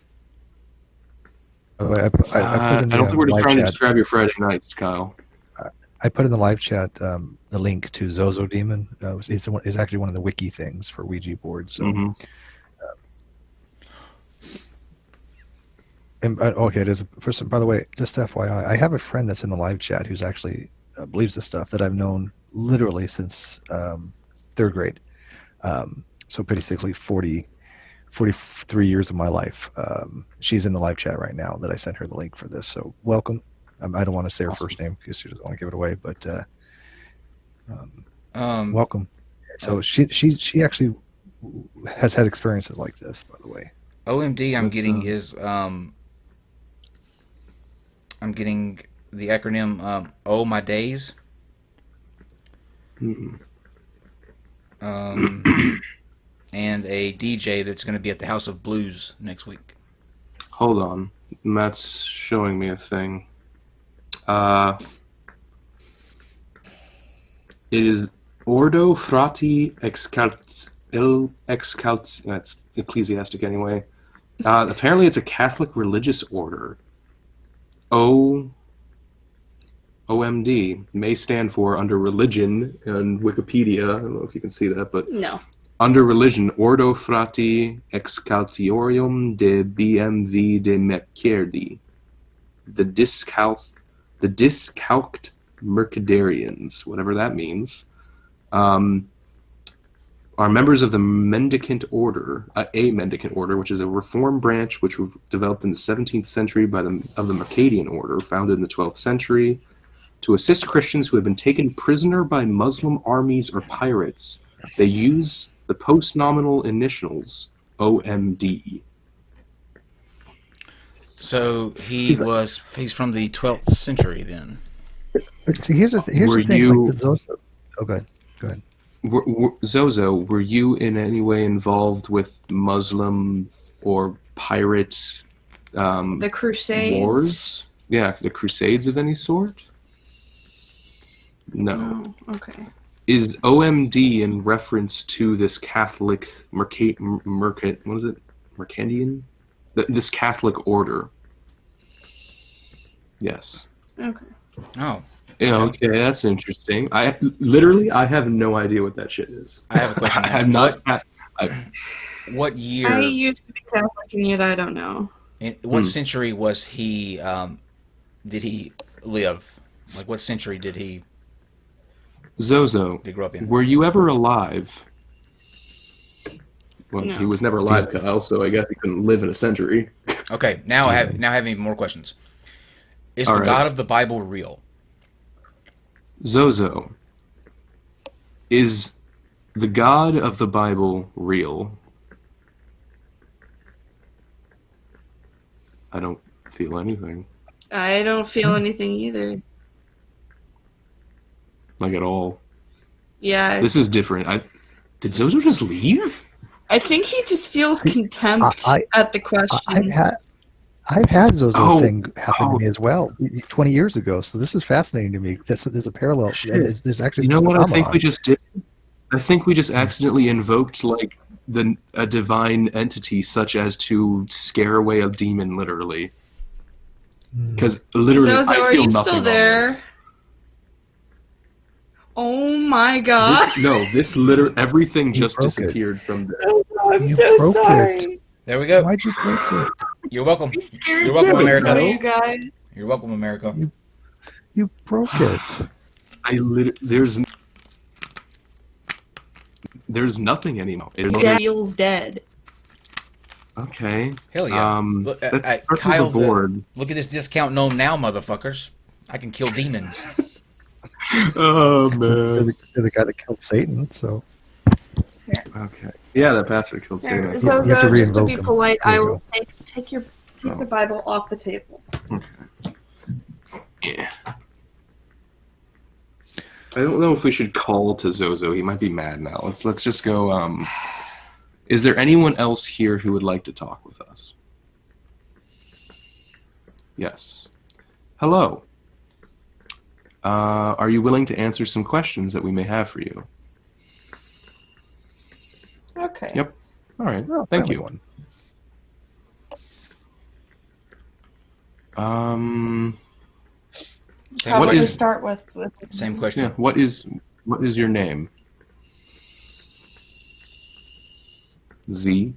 I put I in don't think we're just live trying to chat. describe your Friday nights, Kyle. I put in the live chat the link to Zozo Demon. It's actually one of the wiki things for Ouija boards. So, okay, it is. By the way, just FYI, I have a friend that's in the live chat who's actually believes this stuff that I've known literally since third grade. So basically 43 years of my life. She's in the live chat right now that I sent her the link for this. So welcome. I don't want to say her first name because she doesn't want to give it away, but welcome. So she actually has had experiences like this, by the way. OMD I'm getting the acronym Oh My Days. And a DJ that's going to be at the House of Blues next week. Hold on. Matt's showing me a thing. It is Ordo Frati Excalt. That's ecclesiastic anyway. Apparently, it's a Catholic religious order. OMD may stand for under religion and Wikipedia. I don't know if you can see that, but No. under religion, Ordo Frati Excaltiorium de BMV de Mercredi. The discalced Mercadarians, whatever that means, are members of the Mendicant Order, a Mendicant Order, which is a reform branch which was developed in the 17th century of the Mercadian Order, founded in the 12th century, to assist Christians who have been taken prisoner by Muslim armies or pirates. They use the post-nominal initials OMD. So he's from the 12th century then. But see, here's the thing. Like the Zozo. Oh, go ahead. Zozo, were you in any way involved with Muslim or pirate The Crusades. wars? Yeah, the Crusades of any sort? No. Oh, okay. Is OMD in reference to this Catholic what is it? Mercandian? This Catholic order? Yes. Okay. Oh, Yeah, okay, that's interesting. I have no idea what that shit is. I have a question. I'm not. What year? I used to be Catholic, and yet I don't know. In what century was he? Did he live? Like, what century did he Zozo, grow up in? were you ever alive? Well, No. he was never alive, Kyle, so I guess he couldn't live in a century. Okay, now I have even more questions. Is All the right. God of the Bible real? Zozo, is the God of the Bible real? I don't feel anything. I don't feel anything either. Like, at all. Yeah. This is different. Did Zozo just leave? I think he just feels contempt at the question. I've had Zozo thing happen to oh. me as well 20 years ago. So this is fascinating to me. There's a parallel. There's actually You know what I think phenomenon. we just did? I think we just accidentally invoked like a divine entity, such as to scare away a demon, literally. Because literally, Zozo, I are feel you nothing still on there? this. Oh my god. This literally everything just broke it. disappeared from this. I'm You so broke sorry. it. There we go. Why'd you break it? You're welcome. I'm scared You're welcome, to America. you guys. You're welcome, America. You broke it. There's nothing anymore. Daniel's dead. Okay. Hell yeah. Let's start Kyle, with the board. look at this discount gnome now, motherfuckers. I can kill demons. Oh You're man. the guy that killed Satan. So Okay. Yeah, that bastard killed Here, Satan. So- you have to Zozo, just to reinvoke be him. polite, There I you will keep the Bible off the table. Yeah. I don't know if we should call to Zozo. He might be mad now. Let's just go. Is there anyone else here who would like to talk with us? Yes. Hello. Are you willing to answer some questions that we may have for you? Okay. Yep. All right. oh, Thank finally you. one. Same Probably question. start with Same question. Yeah. What is your name? Z.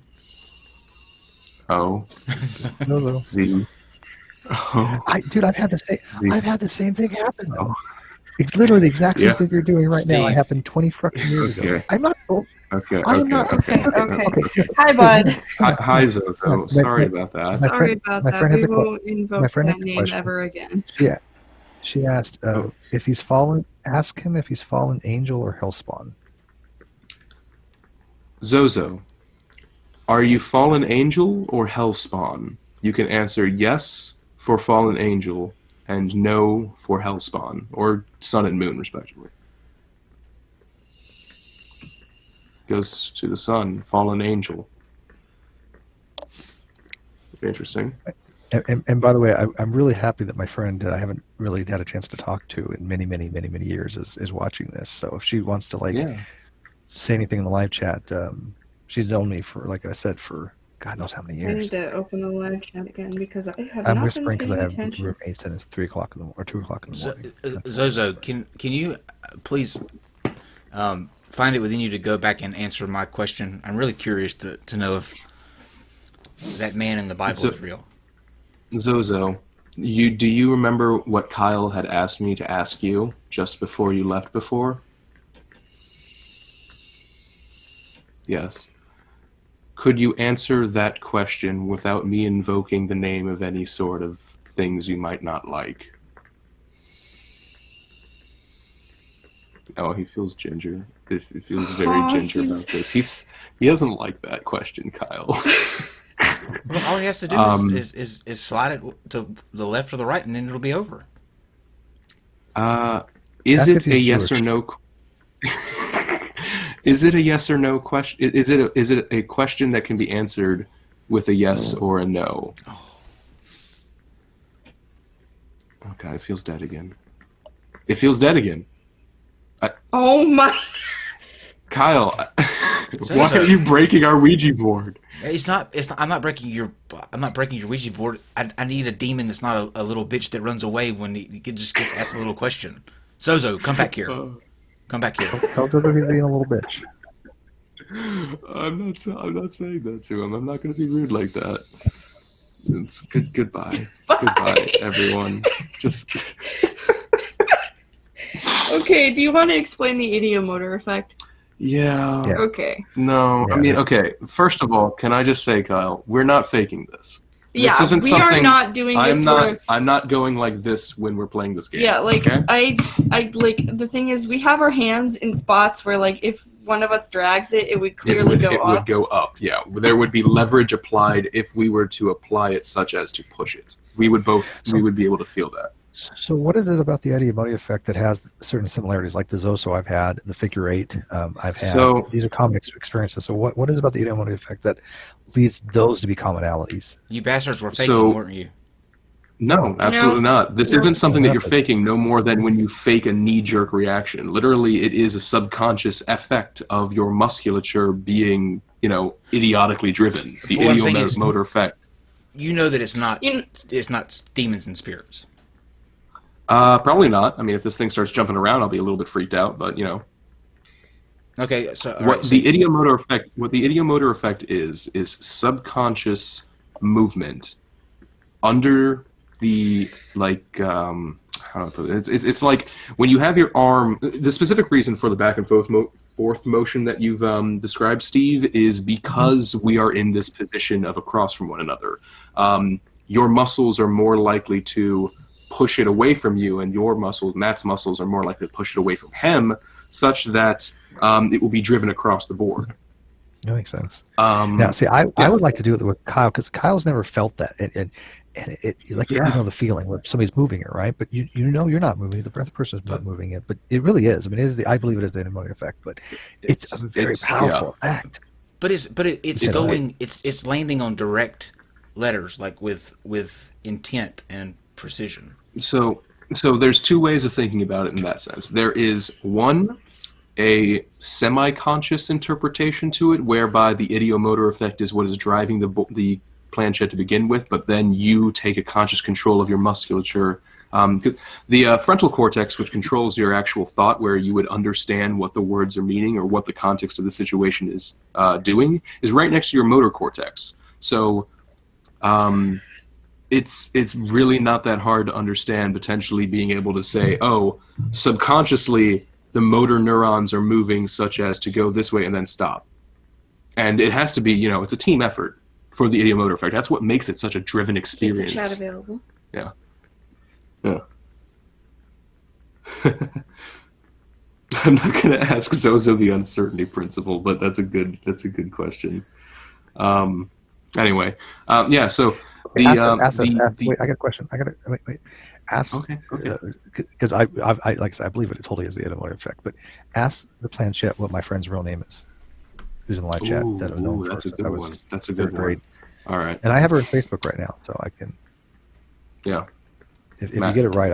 O. Zozo. Z. O. Dude, I've had the same thing happen though. It's literally the exact same Yeah. thing you're doing right now. It Steve. happened 20 fucking years ago. Okay. I'm not. Okay. I'm not- Okay. Hi, bud. Hi, Zozo. My- Sorry my- about that. My Sorry friend- about my that. friend has We a won't invoke my friend that has a name question. ever again. Yeah. She asked if he's fallen. Ask him if he's fallen angel or hellspawn. Zozo, are you fallen angel or hellspawn? You can answer yes for fallen angel and no for hellspawn, or sun and moon, respectively. Goes to the sun, fallen angel. Interesting. And by the way, I'm really happy that my friend that I haven't really had a chance to talk to in many years is watching this. So if she wants to Yeah. say anything in the live chat, she's known me for, like I said, for God knows how many I years. need to open the live chat again because I have I'm not whispering been because I paying have attention. roommates and it's 3 o'clock in the or 2 o'clock in the morning. Zozo, can you please find it within you to go back and answer my question? I'm really curious to know if that man in the Bible is real. Zozo, do you remember what Kyle had asked me to ask you just before you left before? Yes. Could you answer that question without me invoking the name of any sort of things you might not like? Oh, he feels ginger. He feels very ginger about this. He doesn't like that question, Kyle. Well, all he has to do is slide it to the left or the right, and then it'll be over. Is Ask it if he's a yes Jewish. or no? Is it a yes or no question? Is it a question that can be answered with a yes or a no? Oh God, it feels dead again. It feels dead again. Oh my! Kyle, So- why so- are you breaking our Ouija board? It's not. I'm not breaking your. I'm not breaking your Ouija board. I need a demon that's not a little bitch that runs away when he just gets asked a little question. Zozo, come back here. Come back here. Tell Zozo he's being a little bitch. I'm not saying that to him. I'm not going to be rude like that. It's goodbye. Goodbye, everyone. Just Okay, do you want to explain the ideomotor effect? yeah. Okay. No, Yeah, I mean, yeah. okay. First of all, can I just say, Kyle, we're not faking this. Yeah, This isn't we are something- not doing this. I'm not going like this when we're playing this game. Yeah, like okay? I like the thing is we have our hands in spots where like if one of us drags it, it would clearly it go would up. go up. Yeah, there would be leverage applied if we were to apply it, such as to push it. We would be able to feel that. So what is it about the Ideomotor effect that has certain similarities, like the Zoso I've had, the figure eight I've had? So- these are common experiences. So what is it about the Ideomotor effect that leads those to be commonalities? You bastards were faking, So- weren't you? No, absolutely not. This No. isn't something that you're Nothing. faking no more than when you fake a knee-jerk reaction. Literally, it is a subconscious effect of your musculature being, idiotically driven. The What I'm saying is- ideomotor effect. You know that it's not. You- It's not demons and spirits. Probably not. I mean, if this thing starts jumping around, I'll be a little bit freaked out. But Okay, so all what right, so the ideomotor effect? What the ideomotor effect is subconscious movement under the how do I put it? It's like when you have your arm. The specific reason for the back and forth motion that you've described, Steve, is because we are in this position of across from one another. Your muscles are more likely to push it away from you, and Matt's muscles are more likely to push it away from him, such that it will be driven across the board. That makes sense. Now, See, I would like to do it with Kyle because Kyle's never felt that, and it like you know the feeling where somebody's moving it, right? But you know you're not moving it. The breath person's not moving it, but it really is. I mean, I believe it is the Ideomotor effect, but it's a very powerful effect. but it's Yes. going. It's landing on direct letters, like with intent and precision. So there's two ways of thinking about it in that sense. There is one, a semi-conscious interpretation to it, whereby the ideomotor effect is what is driving the planchette to begin with, but then you take a conscious control of your musculature. The frontal cortex, which controls your actual thought, where you would understand what the words are meaning or what the context of the situation is doing, is right next to your motor cortex. So it's really not that hard to understand, potentially being able to say, oh, subconsciously the motor neurons are moving such as to go this way and then stop. And it has to be, it's a team effort for the ideomotor effect. That's what makes it such a driven Keep the experience. chat available. Yeah. I'm not going to ask Zozo the uncertainty principle, but that's a good question. Anyway, so Wait, I got a question. Wait. Ask. Okay. Because I like I said, I believe it totally is the Ideomotor effect. But ask the planchette what my friend's real name is. Who's in the live chat that I've known that's for a since good I one. was That's a third good grade. one. All right. And I have her on Facebook right now, so I can. Yeah. If you Matt. get it right,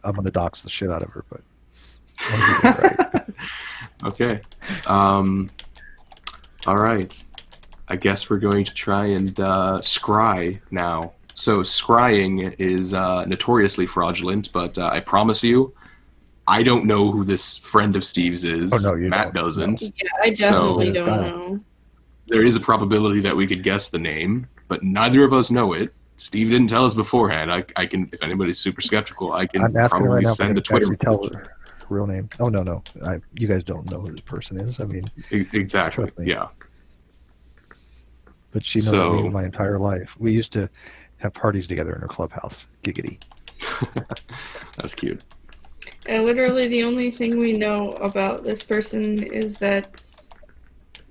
I'm going to dox the shit out of her. But I want you to get it right. Okay. All right. I guess we're going to try and scry now. So scrying is notoriously fraudulent, but I promise you, I don't know who this friend of Steve's is. Oh, no, you Matt don't. doesn't. Yeah, I definitely So- don't know. There is a probability that we could guess the name, but neither of us know it. Steve didn't tell us beforehand. I can, if anybody's super skeptical, I can I'm asking her probably right now if I send the can Twitter actually tell message. her real name. Oh no, you guys don't know who this person is. I mean, Exactly. Trust me. Yeah. but she knows So- me my entire life. We used to have parties together in her clubhouse. Giggity. That's cute. Literally, the only thing we know about this person is that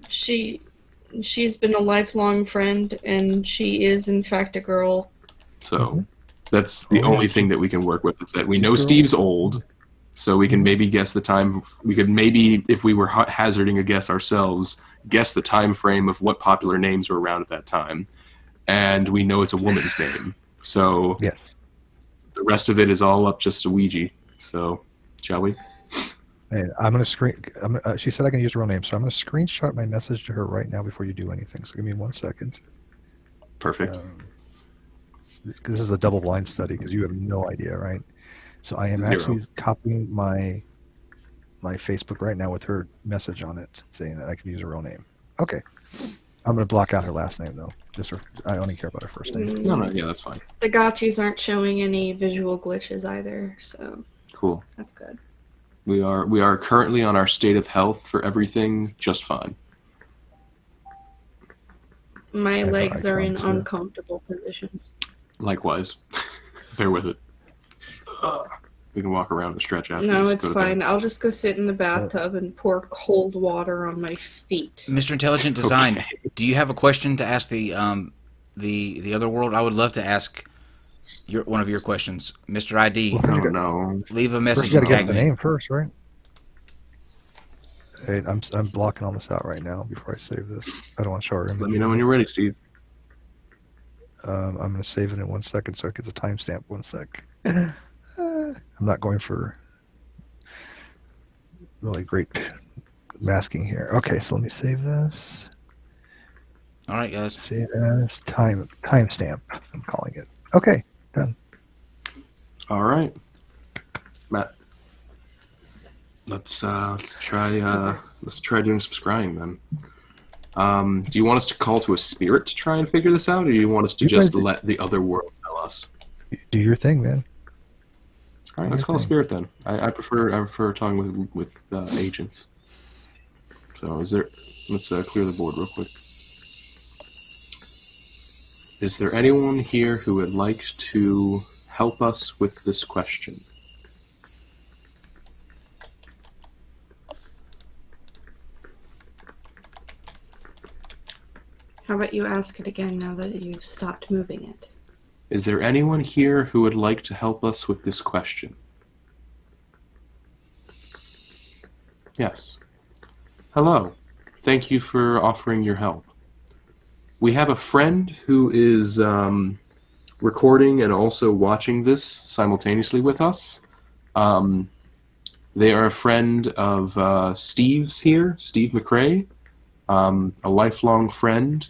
she's been a lifelong friend, and she is in fact a girl. So Mhm. that's the Oh, only yeah. thing that we can work with, is that we know Girl. Steve's old, so we can maybe guess the time. We could maybe, if we were hazarding a guess ourselves, guess the time frame of what popular names were around at that time. And we know it's a woman's name. So Yes. the rest of it is all up just to Ouija. So, shall we? And I'm gonna screen. She said I can use her own name, so I'm gonna screenshot my message to her right now before you do anything. So give me 1 second. Perfect. This is a double-blind study because you have no idea, right? So I am 0. actually copying my Facebook right now with her message on it, saying that I can use her own name. Okay. I'm gonna block out her last name though. I only care about her first name. No, yeah, that's fine. The gotchas aren't showing any visual glitches either, so Cool. that's good. We are currently on our state of health for everything just fine. My have legs her are in icon, too. uncomfortable positions. Likewise. Bear with it. We can walk around and stretch out. No, it's fine. I'll just go sit in the bathtub and pour cold water on my feet. Mr. Intelligent Design, Okay. do you have a question to ask the other world? I would love to ask one of your questions, Mr. ID. Oh no. Leave a First, message you and gotta guess tag the me. name first, right? Hey, I'm blocking all this out right now before I save this. I don't want to show her image. Let me know when you're ready, Steve. I'm going to save it in 1 second so it gets a timestamp. 1 sec. I'm not going for really great masking here. Okay, so let me save this. All right, guys. Save as timestamp. I'm calling it. Okay, done. All right, Matt. Let's try doing some scrying then. Do you want us to call to a spirit to try and figure this out, or do you want us to You just guys- let the other world tell us? Do your thing, man. All right, let's your call a thing. spirit then. I prefer talking with agents. So let's clear the board real quick. Is there anyone here who would like to help us with this question? How about you ask it again now that you've stopped moving it? Is there anyone here who would like to help us with this question? Yes. Hello. Thank you for offering your help. We have a friend who is recording and also watching this simultaneously with us. They are a friend of Steve's here, Steve McRae, a lifelong friend,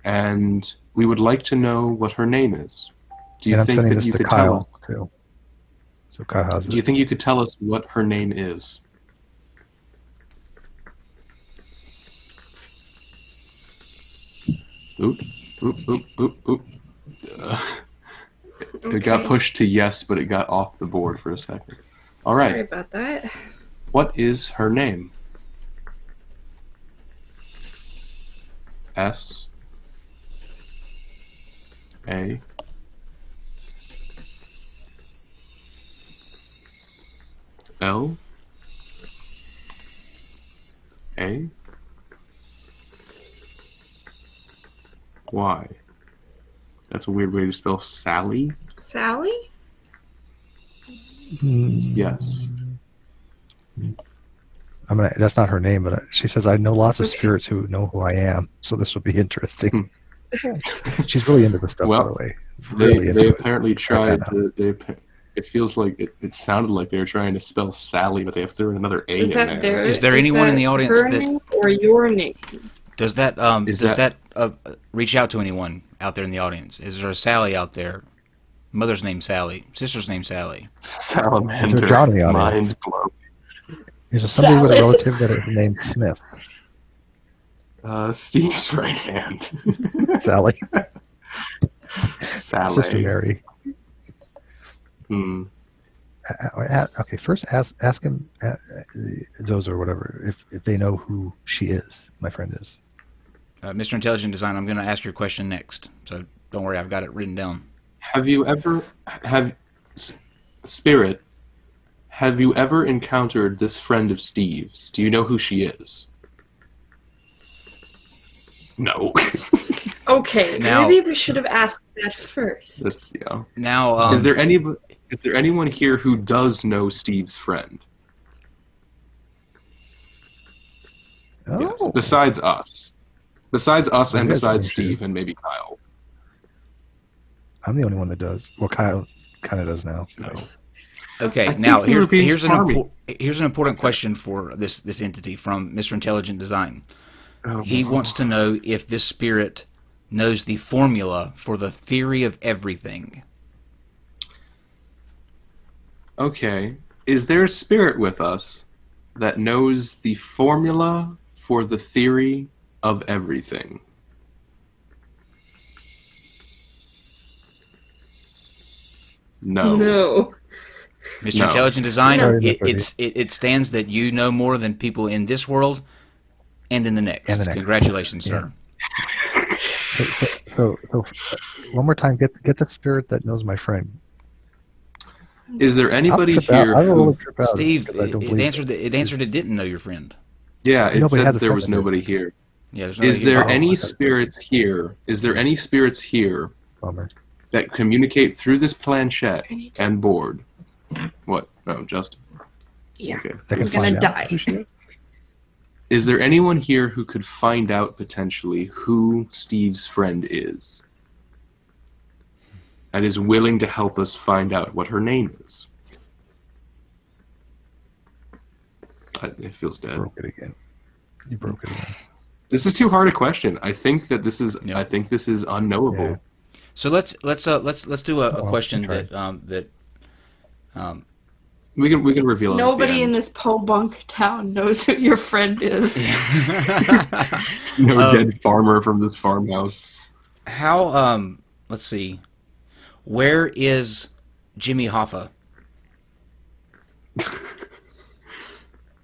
and we would like to know what her name is. Do you And I'm think sending that this you to could tell us? Kyle, too. So Kyle has Do you it. think you could tell us what her name is? Oop, oop, oop, oop, oop. It got pushed to yes, but it got off the board for a second. All right. Sorry about that. What is her name? S A L A Y. That's a weird way to spell Sally. Sally? Yes. That's not her name, but she says I know lots of spirits who know who I am, so this will be interesting. She's really into this stuff, by Well, the way. Really They into it. apparently tried Antenna. to. It feels like it sounded like they were trying to spell Sally, but they have threw another A Is in that there. Is there anyone in that the audience her that- name or your name? Does that Is does that- that reach out to anyone out there in the audience? Is there a Sally out there? Mother's name Sally. Sister's name Sally. Salamander. Is there John in the audience? Mind blown. Is there somebody with a Salad. relative that is named Smith? Steve's right hand. Sally. Sally. Sister Mary. Hmm. Okay, first ask him, those or whatever, if they know who she is, my friend is. Mr. Intelligent Design, I'm going to ask your question next. So don't worry, I've got it written down. Spirit, have you ever encountered this friend of Steve's? Do you know who she is? No. Okay, Now- maybe we should have asked that first. That's yeah. Now, Is there anyone here who does know Steve's friend? Oh, Yes. Besides us. Besides us and Yes, besides I'm sure. Steve and maybe Kyle. I'm the only one that does. Well, Kyle kind of does now. No. Okay, think now they were being here's smarmy. here's an important question for this entity from Mr. Intelligent Design. Oh, He wants to know if this spirit knows the formula for the theory of everything. okay. Is there a spirit with us that knows the formula for the theory of everything? No. No. Mr. No. Intelligent Design, Sorry, it stands that you know more than people in this world and in the next. And the next. Congratulations, sir. So, one more time, get the spirit that knows my friend. Is there anybody I'll trip out. here I will who? really trip out Steve, because I don't it believe answered it didn't know your friend. Yeah, it Nobody said has that a there friend was in there. nobody here. Yeah, there's nobody Is here. there Oh, any okay. spirits here? Is there any spirits here Bummer. that communicate through this planchette and board? What? Oh, Justin. Yeah. Okay. They can He's gonna find out die. who she is? Is there anyone here who could find out potentially who Steve's friend is? And is willing to help us find out what her name is? It feels dead. Broke it again. You broke it again. This is too hard a question. I think that this is. Yeah. I think this is unknowable. Yeah. So let's do a Well, question try. that We can reveal it. Nobody in at the this po-bunk town knows who your friend is. end. No dead farmer from this farmhouse. how let's see, where is Jimmy Hoffa?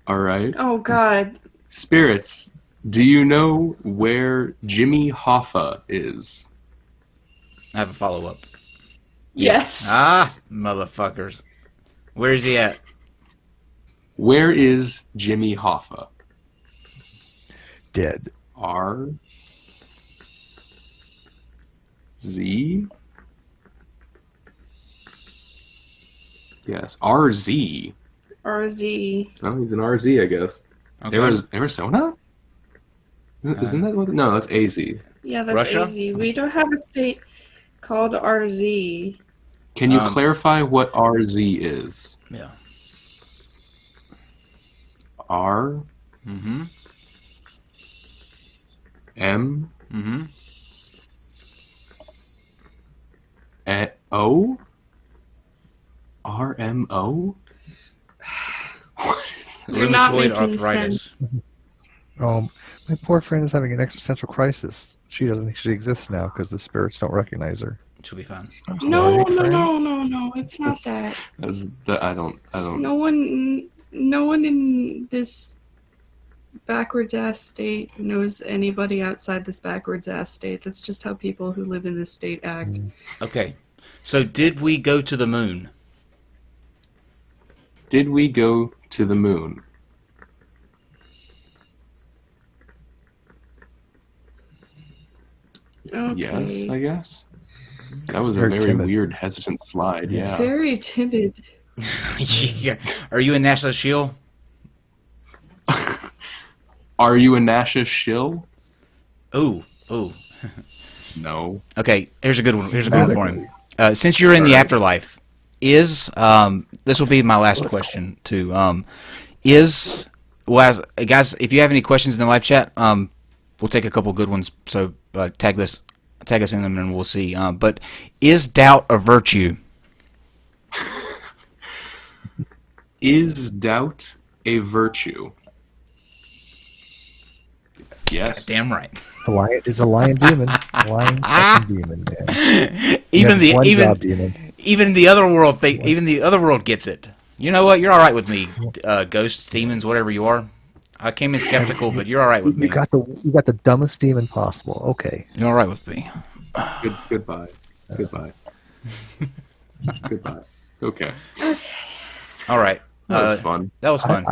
All right. Oh God. Spirits, do you know where Jimmy Hoffa is? I have a follow up. Yes. Motherfuckers, where is he at? Where is Jimmy Hoffa? Dead. R Z. Yes, RZ. RZ. No, he's an RZ, I guess. Okay. Arizona? Isn't that what? No, that's AZ. Yeah, that's Russia? AZ. We don't have a state called RZ. Can you Um, clarify what RZ is? Yeah. R Mm-hmm. M Mm-hmm. O R M O. What is that? You're not Rheumatoid making arthritis. My poor friend is having an existential crisis. She doesn't think she exists now because the spirits don't recognize her. She'll be fine. I'm No, sorry, no, friend. no. It's not that. I don't. No one in this backwards ass state knows anybody outside this backwards ass state. That's just how people who live in this state act. Okay. So did we go to the moon? Did we go to the moon? Okay. Yes, I guess. That was a Very very timid. weird, hesitant slide. Yeah. Very timid. Yeah. Are you a NASA shield? Are you a Nasha shill? Ooh. No. Okay, here's a good one. Here's a good one for him. Since you're in the afterlife, is this will be my last question too. Guys, if you have any questions in the live chat, we'll take a couple good ones. So tag us in them, and we'll see. But is doubt a virtue? Is doubt a virtue? Yes. Damn right. It's a lion demon. A lion fucking demon, man. Even You have one the job, demon. even the other world even the other world gets it. You know what? You're all right with me, ghosts, demons, whatever you are. I came in skeptical, but you're all right with me. You got the dumbest demon possible. Okay. You're all right with me. Goodbye. Goodbye. Goodbye. Okay. All right. That was fun. That was fun.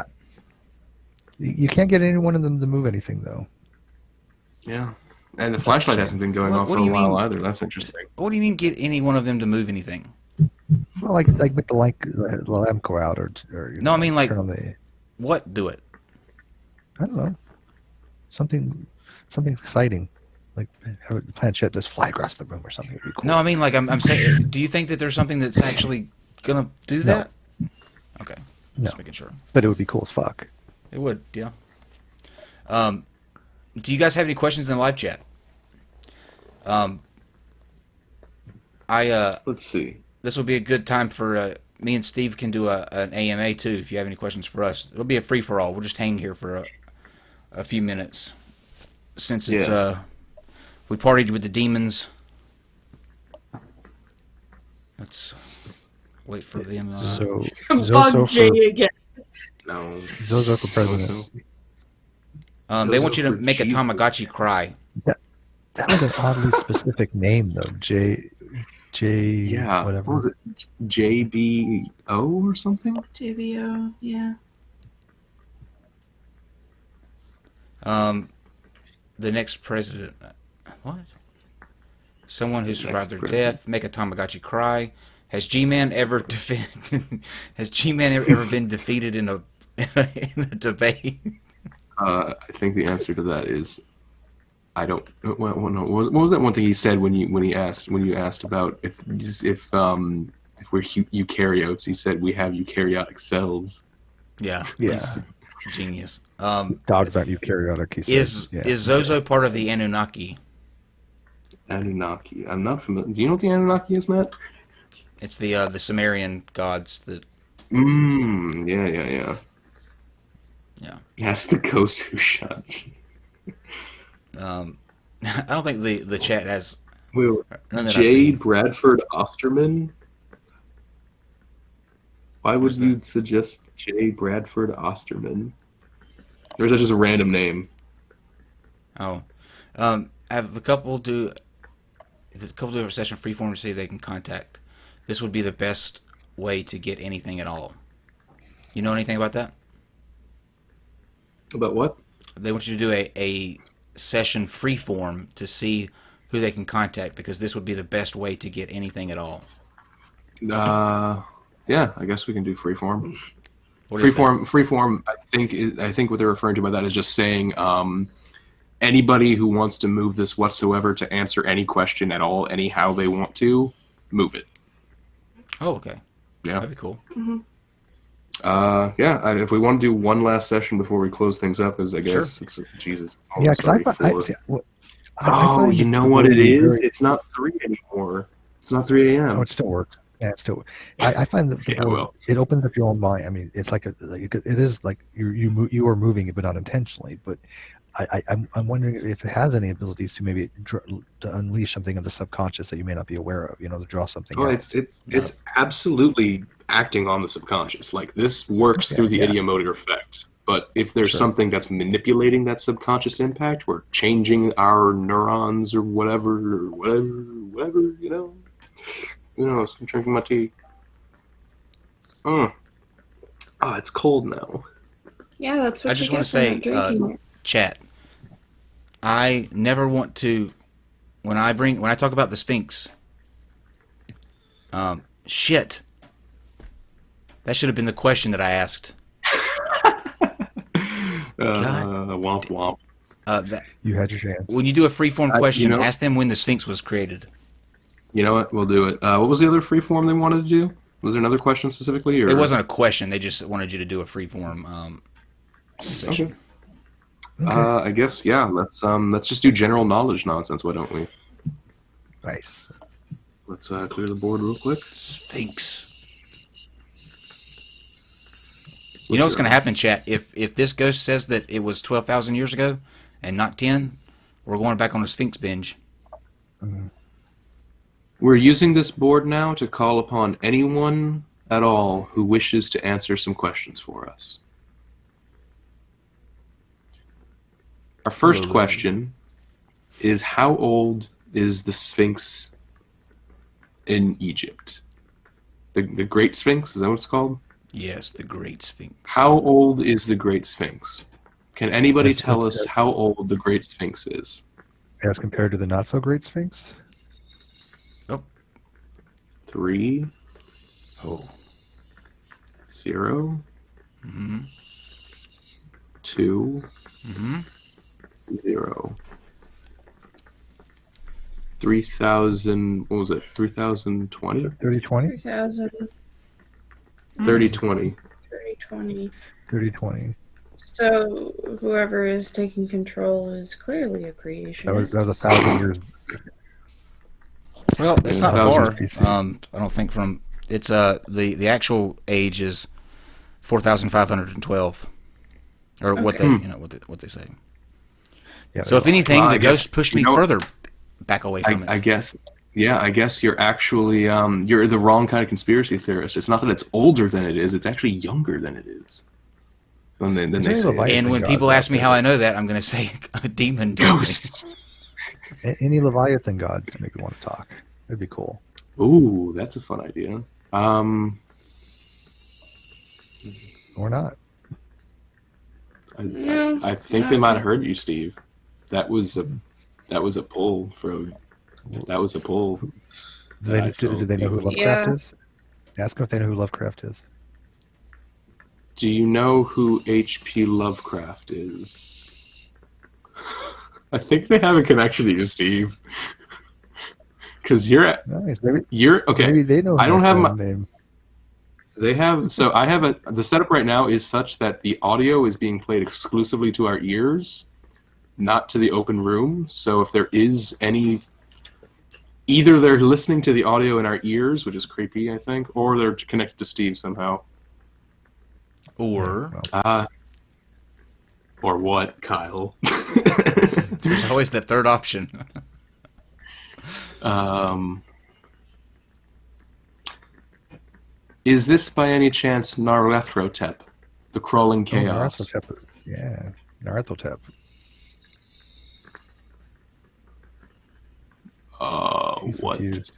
You can't get any one of them to move anything, though. Yeah. And the flashlight hasn't been going What- off what for do a you while mean? either. That's interesting. What do you mean get any one of them to move anything? Well, like with the lamp go out or No, I mean, like- turn on the. What do it? I don't know. Something exciting, like have a planchette just fly across the room or something. Would be cool. No, I mean, like I'm saying, do you think that there's something that's actually gonna do No. that? Okay. No. Just making sure. But it would be cool as fuck. It would, yeah. Do you guys have any questions in the live chat? Let's see. This will be a good time for me and Steve can do an AMA too. If you have any questions for us, it'll be a free for all. We'll just hang here for a few minutes, since it's we partied with the demons. Let's wait for them. So Bug Zozo J for, again. No. Zozo for president. they want you to for make a Jesus. Tamagotchi cry. That was an oddly specific name, though. J. Yeah. Whatever. What was it? JBO or something? JBO, yeah. The next president. What? Someone who survived their president. death. Make a Tamagotchi cry. Has G-Man ever Has G-Man ever been defeated in a in a debate? I think the answer to that is I don't. Well, no. What was that one thing he said when you asked about if we're eukaryotes? He said we have eukaryotic cells. Yeah. Yeah. Genius. Dogs aren't eukaryotic, he says. Is Zozo part of the Anunnaki? Anunnaki. I'm not familiar. Do you know what the Anunnaki is, Matt? It's the Sumerian gods that. Yeah. Yeah. That's the ghost who shot you. I don't think the chat has. Wait, none that I've J. seen. Bradford Osterman? Why would Who's you suggest J. Bradford Osterman? Or is that just a random name? Oh, have the couple do a session freeform to see if they can contact. This would be the best way to get anything at all. You know anything about that? About what? They want you to do a session freeform to see who they can contact, because this would be the best way to get anything at all. Yeah, I guess we can do freeform. What is that? Freeform. I think what they're referring to by that is just saying anybody who wants to move this whatsoever to answer any question at all, anyhow they want to, move it. Oh, okay. Yeah. That'd be cool. If we want to do one last session before we close things up, is I guess Sure. it's Jesus. It's Yeah, almost because already 4. I find You know the what it word is? very- It's not 3 anymore. It's not 3 a.m. Oh, it still works. Yeah, it still. I find that the Yeah, board, well. it opens up your own mind. I mean, it's like it is like you are moving it, but not intentionally. But I'm wondering if it has any abilities to maybe to unleash something in the subconscious that you may not be aware of. To draw something. Well, out. it's absolutely acting on the subconscious. Like, this works Okay, through the yeah. Ideomotor effect. But if there's Sure. something that's manipulating that subconscious impact, or changing our neurons or whatever, Who knows? I'm drinking my tea. It's cold now. Yeah, that's what I just you want get to for say, not drinking it. chat. I never want to when I talk about the Sphinx. Shit. That should have been the question that I asked. Womp womp. You had your chance. When you do a freeform question, you know- ask them when the Sphinx was created. You know what? We'll do it. What was the other freeform they wanted to do? Was there another question specifically? Or? It wasn't a question. They just wanted you to do a freeform session. Okay. I guess let's just do general knowledge nonsense. Why don't we? Nice. Let's clear the board real quick. Sphinx. You know what's going to happen, chat? If this ghost says that it was 12,000 years ago and not 10, we're going back on a Sphinx binge. We're using this board now to call upon anyone at all who wishes to answer some questions for us. Our first question is, how old is the Sphinx in Egypt? The Great Sphinx, is that what it's called? Yes, the Great Sphinx. How old is the Great Sphinx? Can anybody Let's tell look us at- how old the Great Sphinx is? As compared to the not so great Sphinx. 3, Oh. 0, Mm-hmm. 2, Mm-hmm. 0. 3,000, what was it? 3,020? 3020. 3,000. 30-20. 30-20. 30-20. So whoever is taking control is clearly a That creationist. was 1,000 years. Well, it's Yeah, not 1,000 far. BC. I don't think from it's the actual age is 4,512, or what Okay. they what they say. Yeah. So if anything, Well, the I guess- ghost pushed you me know- further back away from I it. guess. Yeah, I guess you're actually you're the wrong kind of conspiracy theorist. It's not that it's older than it is; it's actually younger than it is. Than they Is there say. any it. Leviathan And when gods people out ask me there? how I know that, I'm going to say a demon told me. Ghosts. Any Leviathan gods make me want to talk? That'd be cool. Ooh, that's a fun idea. Or not. No, I think they might have heard you, Steve. That was a pull from. That was a pull. Do they know who Lovecraft Yeah. is? Ask them if they know who Lovecraft is. Do you know who H.P. Lovecraft is? I think they have a connection to you, Steve. Because Nice. you're okay. Maybe they know. I don't have my name. They have so I have the setup right now is such that the audio is being played exclusively to our ears, not to the open room. So if there is any, either they're listening to the audio in our ears, which is creepy, I think, or they're connected to Steve somehow. Or Or what, Kyle? there's always that third option. Is this by any chance Narlethrotep, the crawling chaos? Naruto. Yeah, Naruto. He's What? confused.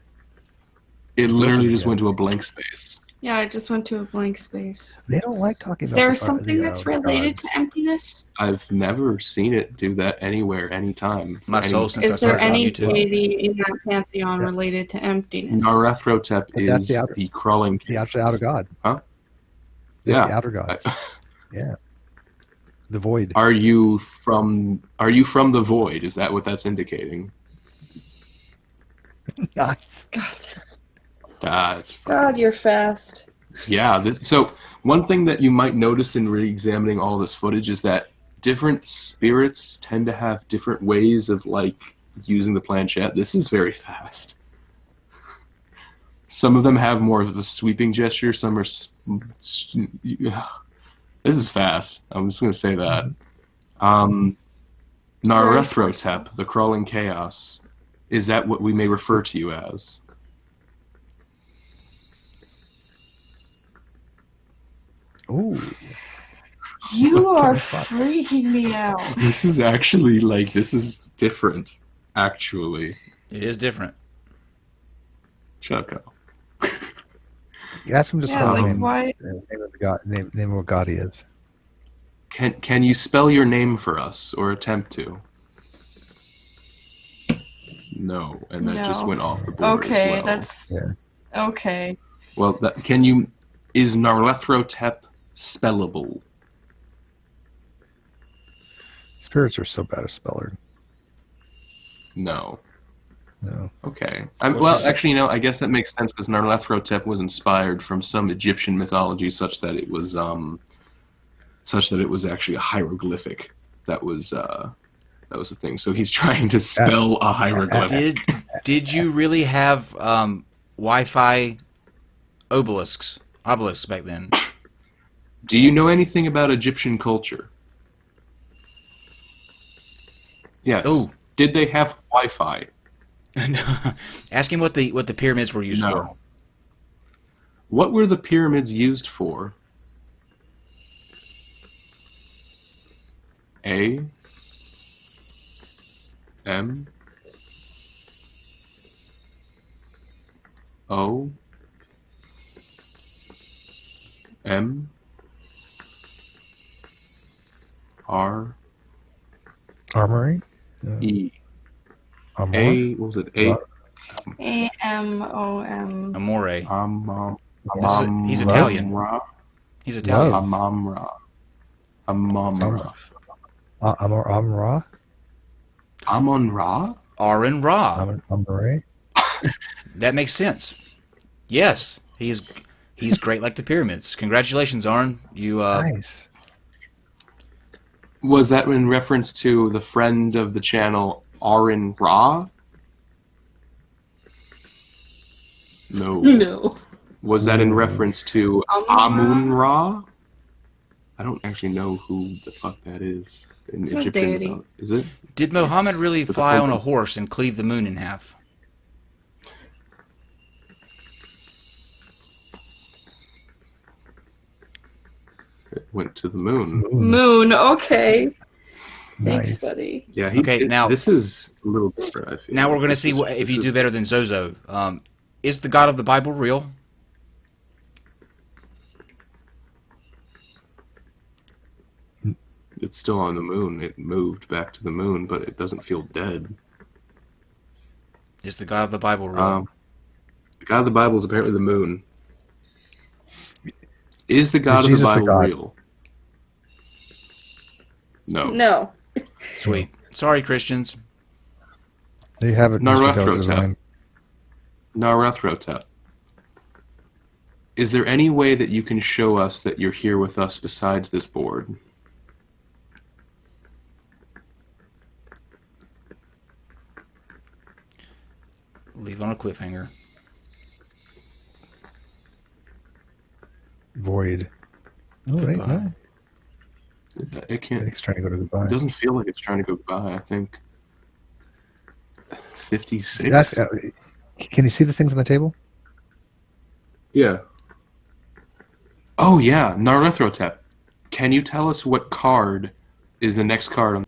It literally just went to a blank space. Yeah, I just went to a blank space. They don't like talking Is about there the, something that's related to emptiness? I've never seen it do that anywhere, anytime. My soul since I Is there started on any YouTube. deity in that pantheon Yeah. related to emptiness? Narlethrotep But that's is the the crawling The chaos. outer god. Huh? That's Yeah. the outer god. Yeah. The void. Are you from the void? Is that what that's indicating? Nice. That's God, you're fast. yeah. So one thing that you might notice in re-examining all this footage is that different spirits tend to have different ways of like using the planchette. This is very fast. Some of them have more of a sweeping gesture. Some are. This is fast. I'm just going to say that. Narlethrotep, the crawling chaos. Is that what we may refer to you as? Ooh. You are the fuck? freaking me out. This is actually this is different. Actually, It is different. shut up, Kyle. Ask him to Yeah, spell like the name. why? Name of the god. Name of what god he is. Can you spell your name for us or attempt to? No, and that just No. went off the board. Okay, as well. that's Yeah. okay. Well. Can you? Is Narlethrotep spellable? Spirits are so bad at speller. No. No. Okay. Well, actually, I guess that makes sense because Narlethrotep was inspired from some Egyptian mythology, such that it was actually a hieroglyphic. That was a thing. So he's trying to spell a hieroglyphic. Did you really have Wi-Fi obelisks back then? Do you know anything about Egyptian culture? Yes. Oh, Did they have Wi-Fi? ask him what the pyramids were used No. for. What were the pyramids used for? A. M. O. M. R. Armory. E. Armor. A. What was it? A. AMOM. Amore. He's Amam- Italian. Ra. He's Italian. Amamra. Amamra. Amra. Amon Ra? R and Ra. Amore. That makes sense. Yes, he is He's great like the pyramids. Congratulations, Arn. You Nice. Was that in reference to the friend of the channel, Arin Ra? No. No. Was that in reference to Amun Ra? I don't actually know who the fuck that is in It's a Egyptian deity. mythology. Is it? did Muhammad really Is it the fly on a Fulcrum? horse and cleave the moon in half? It went to the moon. Moon. Okay. Nice. Thanks, buddy. Yeah. Okay, now- this is a little different. I feel Now we're going to This see is- if this you is- do better than Zozo. Is the God of the Bible real? It's still on the moon. It moved back to the moon, but it doesn't feel dead. Is the God of the Bible real? The God of the Bible is apparently the moon. Is the God of the Jesus a Bible god? real? No. No. Sweet. Sorry, Christians. There you have it, Mr. Narethro Intelligent tap. Design. Narethro. Is there any way that you can show us that you're here with us besides this board? Leave on a cliffhanger. Void. Oh, wait, Goodbye. no. It I can't. think it's trying to go to goodbye. It doesn't feel like it's trying to go by. I think 56. That's, can you see the things on the table? Yeah. Oh yeah, Narlethrotep. Can you tell us what card is the next card on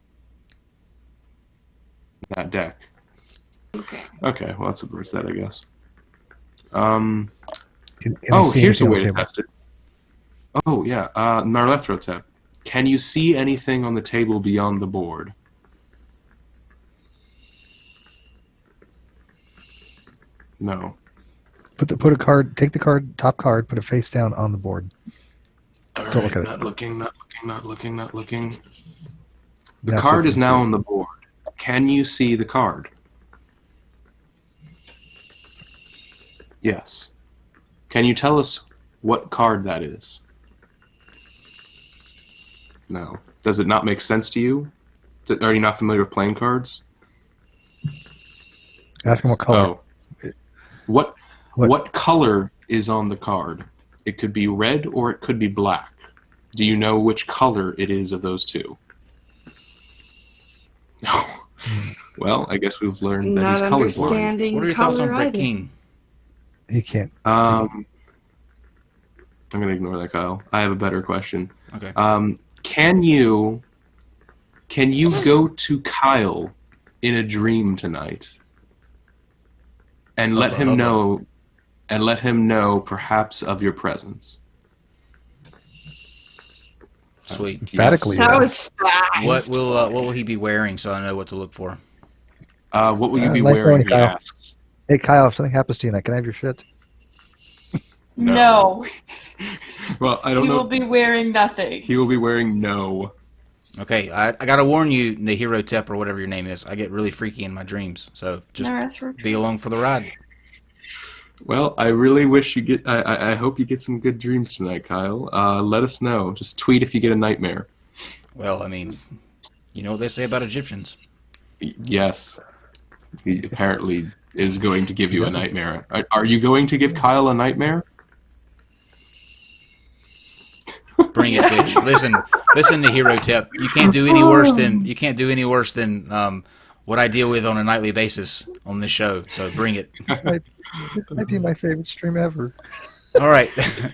that deck? Okay. Okay, well that's where it's that, I guess. Can you Oh, see here's a anything on way the to table? test it. Oh yeah, Narlethrotep. Can you see anything on the table beyond the board? No. Put a card. Take the card, top card. Put it face down on the board. All Don't look right, at it. not looking. The That's card it, is you can now see on the board. Can you see the card? Yes. Can you tell us what card that is? No. Does it not make sense to you? Are you not familiar with playing cards? it. Ask him what color. Oh. What color is on the card? It could be red or it could be black. Do you know which color it is of those two? No. Well, I guess we've learned that Not he's colorblind. understanding What are your thoughts on color Brett either. King? He can't. I'm going to ignore that, Kyle. I have a better question. Okay. Can you go to Kyle in a dream tonight and let him know perhaps of your presence? Sweet. Emphatically. That Yeah. was fast. What will he be wearing so I know what to look for? What will you be like wearing? He Kyle. asks. Hey, Kyle, if something happens to you tonight, can I have your shit? No, Well, I don't he know. will be wearing nothing. He will be wearing no. Okay, I gotta warn you, Nahiro Tep or whatever your name is. I get really freaky in my dreams, so just be along for the ride. Well, I really wish you get. I hope you get some good dreams tonight, Kyle. Let us know. Just tweet if you get a nightmare. Well, I mean, you know what they say about Egyptians. Yes, he apparently is going to give you a nightmare. Are you going to give Kyle a nightmare? Bring it, bitch. Listen to Hero Tep. You can't do any worse than what I deal with on a nightly basis on this show. So bring it. This might be my favorite stream ever. All right.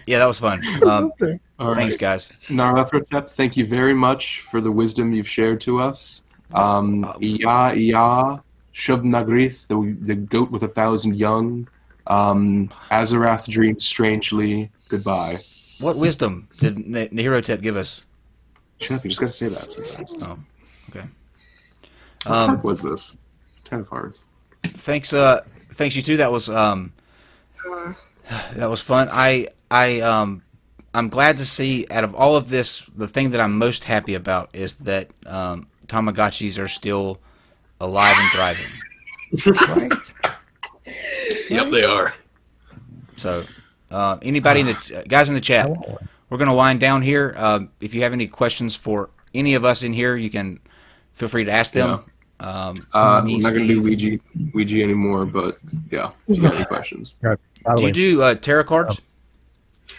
Yeah, that was fun. All right. Thanks, guys. Narlathrotep, thank you very much for the wisdom you've shared to us. Iya, Shub Nagrith, the goat with 1,000 young. Azarath dreams strangely. Goodbye. What wisdom did Nahiro Tep give us? Shut up, you just gotta say that sometimes. Oh, okay. What card was this? 10 of Hearts. Thanks you too. That was fun. I'm glad to see out of all of this, the thing that I'm most happy about is that Tamagotchis are still alive and thriving. Right? Yep, they are. So Anybody in the guys in the chat, we're going to wind down here. If you have any questions for any of us in here, you can feel free to ask them. I'm not going to do Ouija anymore, but yeah, if you have any questions. Right. Do you do tarot cards?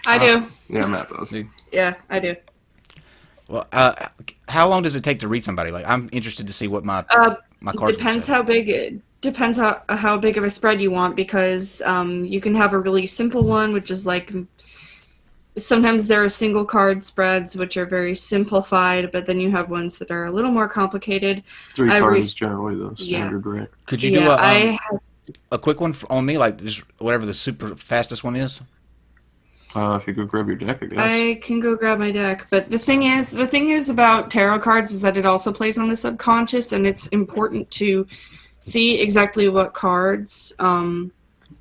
I do. Yeah, Matt does. Yeah, I do. Well, how long does it take to read somebody? Like, I'm interested to see what my cards. Depends how big. Depends how big of a spread you want, because you can have a really simple one, which is like. Sometimes there are single card spreads which are very simplified, but then you have ones that are a little more complicated. 3 cards generally the standard, right? Could you do a quick one on me, like just whatever the super fastest one is? If you go grab your deck, I guess. I can go grab my deck, but the thing is about tarot cards is that it also plays on the subconscious, and it's important to see exactly what cards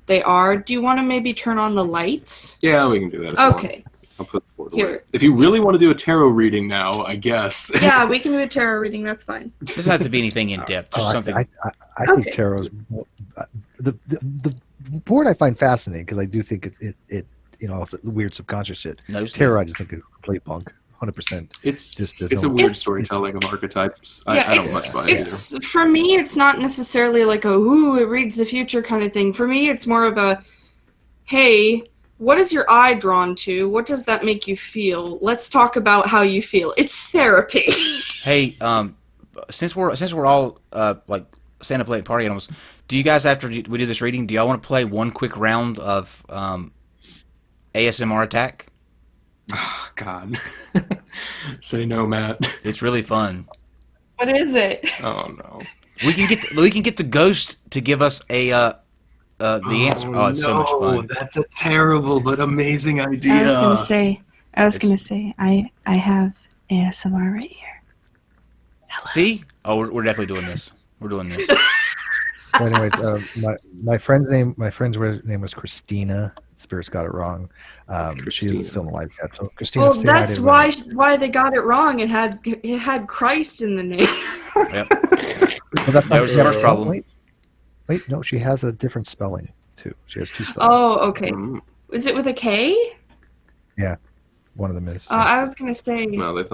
they are. Do you want to maybe turn on the lights? Yeah, we can do that. Okay. I'll put the board away. If you really want to do a tarot reading now, I guess. Yeah, we can do a tarot reading. That's fine. It doesn't have to be anything in depth. Just something. I think tarot's the board I find fascinating because I do think it it's weird subconscious shit. Tarot I just think is complete punk. 100%. It's a weird storytelling of archetypes. I don't much buy it either. For me, it's not necessarily like it reads the future kind of thing. For me, it's more of a, hey, what is your eye drawn to? What does that make you feel? Let's talk about how you feel. It's therapy. Hey, since we're all like stand up late party animals, do you guys, after we do this reading, do y'all want to play one quick round of ASMR attack? Oh, God. Say no, Matt. It's really fun. What is it? Oh no. We can get the ghost to give us the answer. Oh, it's so much fun. That's a terrible but amazing idea. I was gonna say I have ASMR right here. Hello. See? Oh, we're definitely doing this. We're doing this. So anyways, my friend's name was Christina. Spirits got it wrong. She isn't still in the live chat. So Christina. Well, that's why they got it wrong. It had Christ in the name. Yep. Well, that was the first problem. Wait, no, she has a different spelling too. She has 2 spellings. Oh, okay. Is it with a K? Yeah, one of them is. I was gonna say. No, they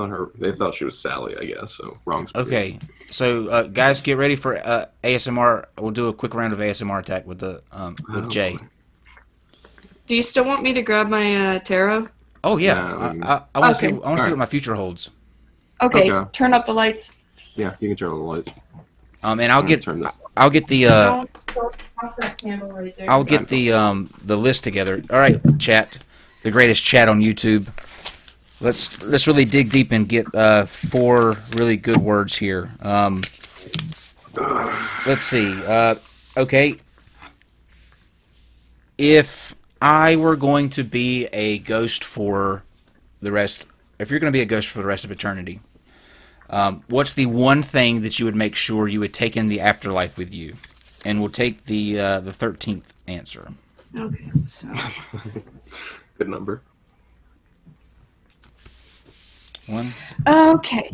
thought she was Sally, I guess. So wrong. Spirits. Okay, so guys, get ready for ASMR. We'll do a quick round of ASMR attack with Jay. Do you still want me to grab my tarot? Oh yeah, I want to see. I want to see what my future holds. Okay, turn up the lights. Yeah, you can turn on the lights. And I'll get the list together. All right, chat, the greatest chat on YouTube. Let's really dig deep and get 4 really good words here. Let's see. Okay, if I were going to be a ghost for the rest, if you're going to be a ghost for the rest of eternity, what's the one thing that you would make sure you would take in the afterlife with you? And we'll take the 13th answer. Okay. So. Good number. 1. Okay.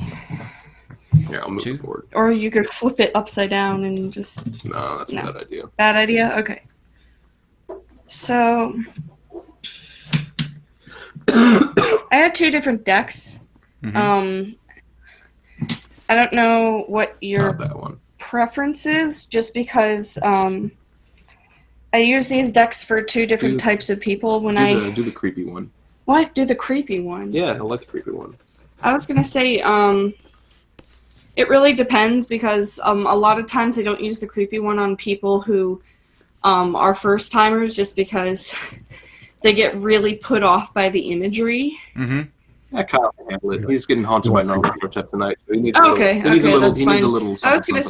Yeah, I'll move 2. the board. Or you could flip it upside down and just. No, that's a bad idea. Bad idea? Okay. So, I have 2 different decks. Mm-hmm. I don't know what your Not that one. preference is, just because I use these decks for 2 different types of people. Do the creepy one. What? Do the creepy one? Yeah, I like the creepy one. I was gonna say, it really depends, because a lot of times I don't use the creepy one on people who are first timers, just because they get really put off by the imagery. Mm-hmm. Yeah, Kyle can handle it. He's getting haunted by non-concept tonight, so he needs Okay, that's fine. Needs a little I was gonna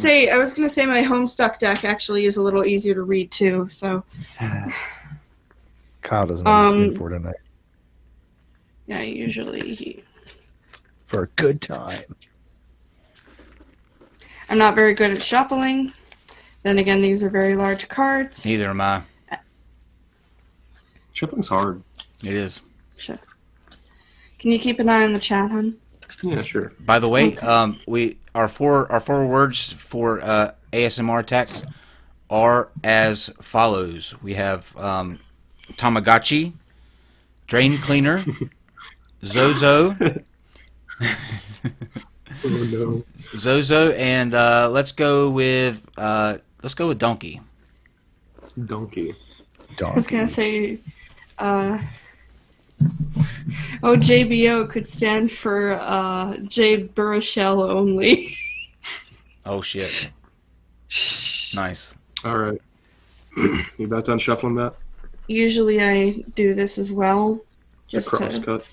say my Homestuck deck actually is a little easier to read too. So Kyle doesn't have for tonight. Yeah, usually for a good time. I'm not very good at shuffling. Then again, these are very large cards. Neither am I. Shuffling's hard. It is. Sure. Can you keep an eye on the chat, hon? Yeah, sure. By the way, our four words for ASMR attack are as follows. We have Tamagotchi, drain cleaner, Zozo, Oh no. Zozo, and let's go with donkey. Donkey. I was gonna say, JBO could stand for J Baruchel only. Oh shit! Nice. All right. You about done shuffling that? Usually I do this as well, It's just a cross to, cut.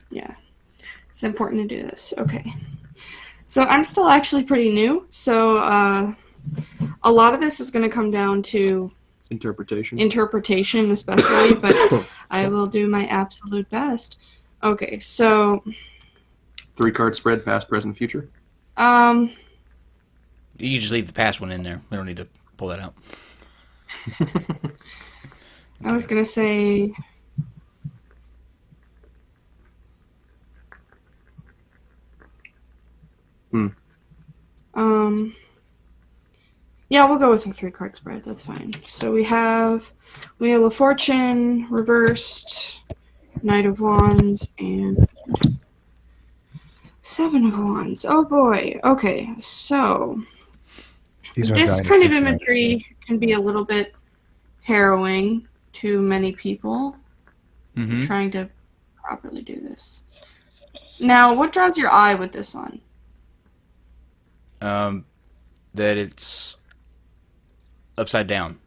yeah. It's important to do this. Okay. So I'm still actually pretty new, so a lot of this is going to come down to Interpretation. interpretation especially, but I will do my absolute best. Okay, so 3-card spread, past, present, future. You just leave the past one in there. We don't need to pull that out. I was going to say yeah, we'll go with a 3-card spread. That's fine. So we have Wheel of Fortune, reversed, Knight of Wands, and 7 of Wands. Oh boy. Okay, so These are this dynasty kind of cards. imagery can be a little bit harrowing to many people Mm-hmm. trying to properly do this. Now, what draws your eye with this one? That it's upside down.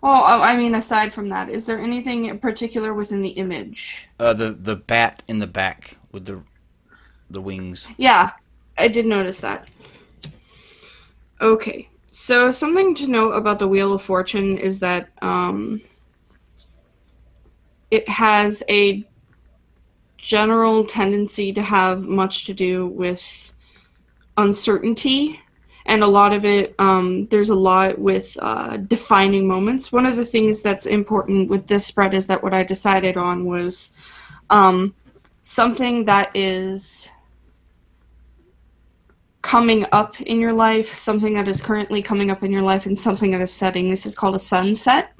Well, I mean, aside from that, is there anything in particular within the image? The bat in the back with the wings. Yeah, I did notice that. Okay, so something to note about the Wheel of Fortune is that it has a general tendency to have much to do with uncertainty, and a lot of it, there's a lot with defining moments. One of the things that's important with this spread is that what I decided on was something that is coming up in your life, something that is currently coming up in your life, and something that is setting. This is called a sunset.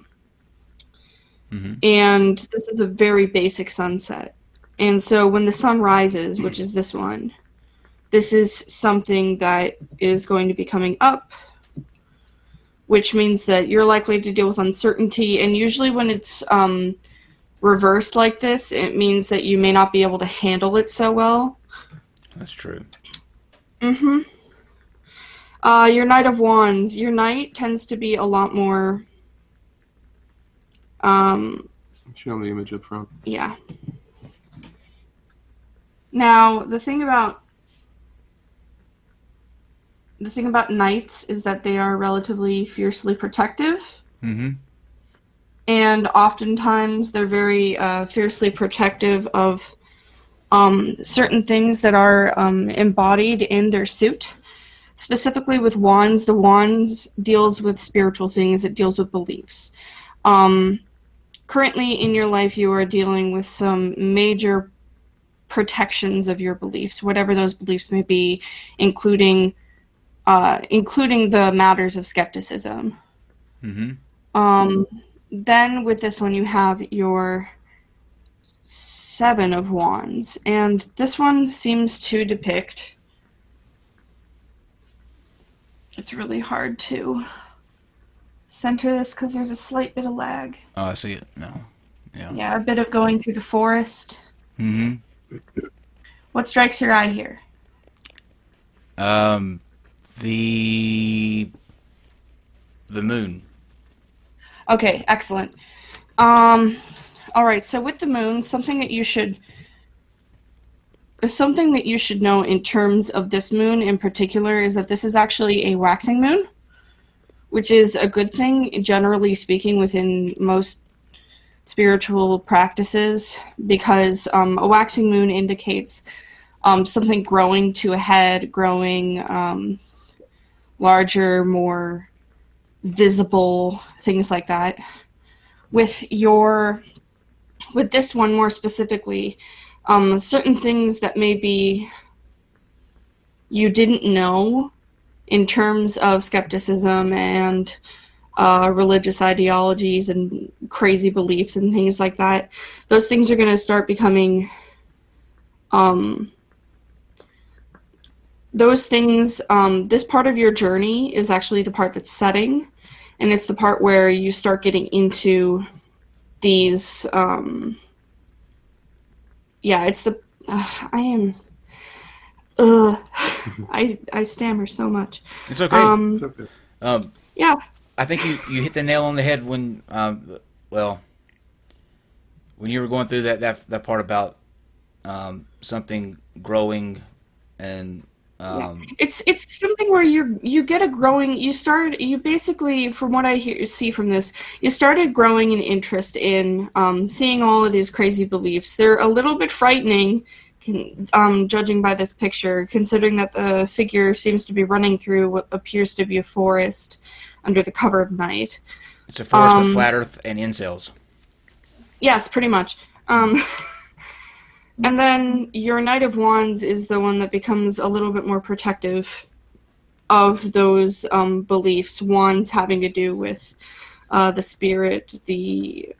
Mm-hmm. And this is a very basic sunset. And so when the sun rises, which is this one, this is something that is going to be coming up, which means that you're likely to deal with uncertainty. And usually when it's reversed like this, it means that you may not be able to handle it so well. That's true. Mm-hmm. Your Knight of Wands. Your Knight tends to be a lot more... Show me the image up front. yeah. Now, the thing about knights is that they are relatively fiercely protective. Mm-hmm. And oftentimes they're very fiercely protective of certain things that are embodied in their suit. Specifically with wands, the wands deals with spiritual things, it deals with beliefs. Currently in your life you are dealing with some major protections of your beliefs, whatever those beliefs may be, including the matters of skepticism. Mm-hmm. Then with this one you have your 7 of Wands, and this one seems to depict... It's really hard to center this because there's a slight bit of lag. Oh, I see it now. Yeah. Yeah, a bit of going through the forest. Mm-hmm. What strikes your eye here? The moon. Okay, excellent. All right, so with the moon, something that you should know in terms of this moon in particular is that this is actually a waxing moon, which is a good thing, generally speaking, within most spiritual practices, because a waxing moon indicates something growing to a head, growing larger, more visible, things like that. With this one more specifically, certain things that maybe you didn't know in terms of skepticism and religious ideologies and crazy beliefs and things like that. Those things are going to start becoming those things, this part of your journey is actually the part that's setting, and it's the part where you start getting into these, it's the, I stammer so much. It's okay. It's okay. Yeah. I think you hit the nail on the head when, when you were going through that part about something growing and it's something where you get a growing, you basically, from what I see from this, you started growing an interest in seeing all of these crazy beliefs. They're a little bit frightening, judging by this picture, considering that the figure seems to be running through what appears to be a forest under the cover of night. It's a forest of flat earth and incels. Yes, pretty much. And then your Knight of Wands is the one that becomes a little bit more protective of those beliefs. Wands having to do with the spirit, the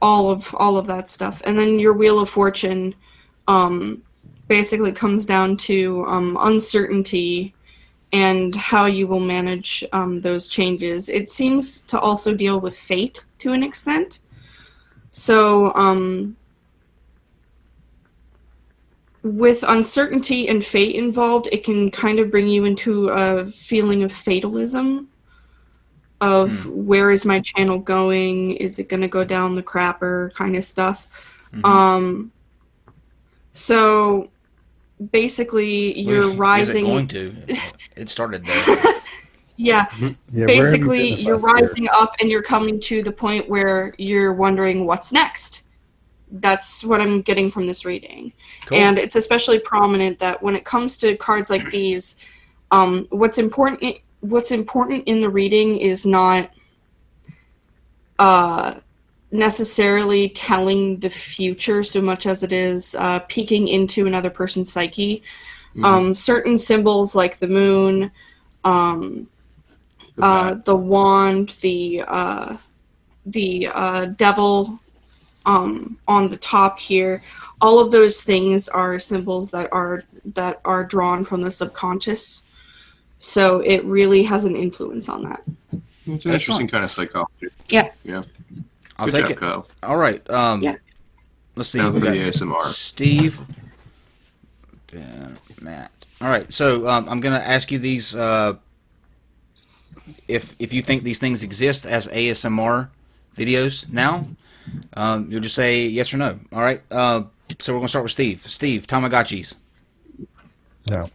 all of that stuff. And then your Wheel of Fortune basically comes down to uncertainty and how you will manage those changes. It seems to also deal with fate to an extent. So with uncertainty and fate involved, it can kind of bring you into a feeling of fatalism, of where is my channel going? Is it going to go down the crapper kind of stuff? Mm-hmm. So basically you're rising. Is it going to? It started there. Yeah. Basically you're rising up and you're coming to the point where you're wondering what's next. That's what I'm getting from this reading. Cool. And it's especially prominent that when it comes to cards like these, what's important in the reading is not necessarily telling the future so much as it is peeking into another person's psyche. Certain symbols like the moon, the wand, the devil on the top here, all of those things are symbols that are drawn from the subconscious. So it really has an influence on that. It's an interesting kind of psychology. Yeah. Yeah. I'll take it. Kyle. All right. Let's see. We got ASMR. Steve, Ben, Matt. All right. So I'm going to ask you these. If you think these things exist as ASMR videos now, you'll just say yes or no. All right. So we're going to start with Steve. Steve, Tamagotchis. No.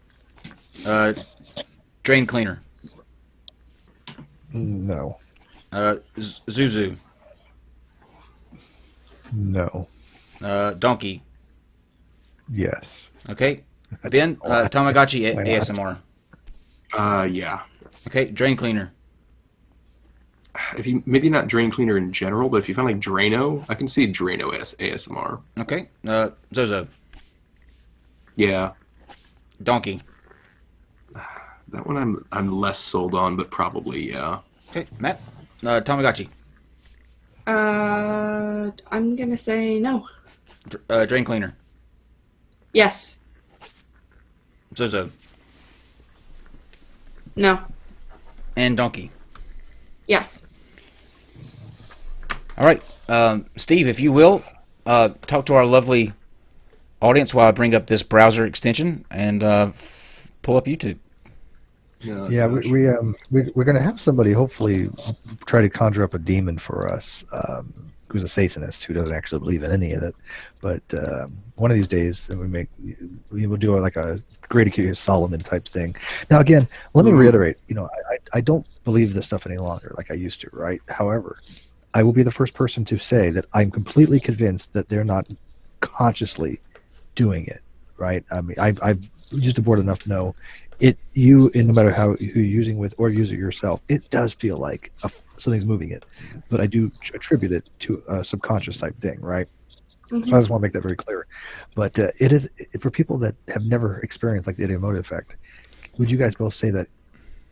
Drain cleaner. No. Zuzu. No. Donkey. Yes. Okay. Ben, Tamagotchi ASMR. Yeah. Okay. Drain cleaner. If you maybe not drain cleaner in general, but if you find like Drano, I can see Drano as ASMR. Okay. Zozo. Yeah. Donkey. That one I'm less sold on, but probably yeah. Okay. Matt. Tamagotchi. I'm gonna say no. Drain cleaner. Yes. Zozo. No. And Donkey. Yes. All right. Steve, if you will, talk to our lovely audience while I bring up this browser extension and pull up YouTube. Yeah, we're going to have somebody hopefully try to conjure up a demon for us who's a Satanist who doesn't actually believe in any of it. But one of these days, we will do like a Great Accused Solomon type thing. Now, again, let me reiterate. I don't believe this stuff any longer like I used to. Right. However, I will be the first person to say that I'm completely convinced that they're not consciously doing it. Right. I mean, I've used the board enough to know. No matter who you're using with or use it yourself, it does feel like something's moving it, but I do attribute it to a subconscious type thing, right? Mm-hmm. So I just want to make that very clear. But it is for people that have never experienced like the Ideomotor effect. Would you guys both say that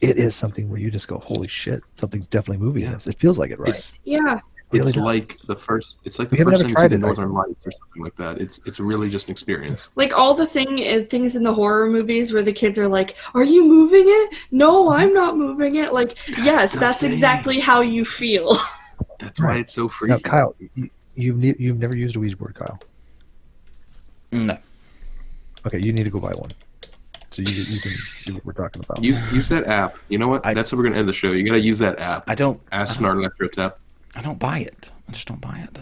it is something where you just go, holy shit, something's definitely moving in this. It feels like it, right? Yeah. Really It's does. like the first. It's like We the haven't first ever time you see tried the it, right? Northern Lights or something like that. It's really just an experience. Like all the things in the horror movies where the kids are like, "Are you moving it? No, I'm not moving it." Like, yes, the that's thing. exactly how you feel. That's why Right. it's so Now, freaky. Kyle, you've never used a Ouija board, Kyle. No. Okay, you need to go buy one. So you can see what we're talking about. Use that app. You know what? That's how we're gonna end the show. You gotta use that app. I don't Astronaut Electro Tap. I don't buy it. I just don't buy it.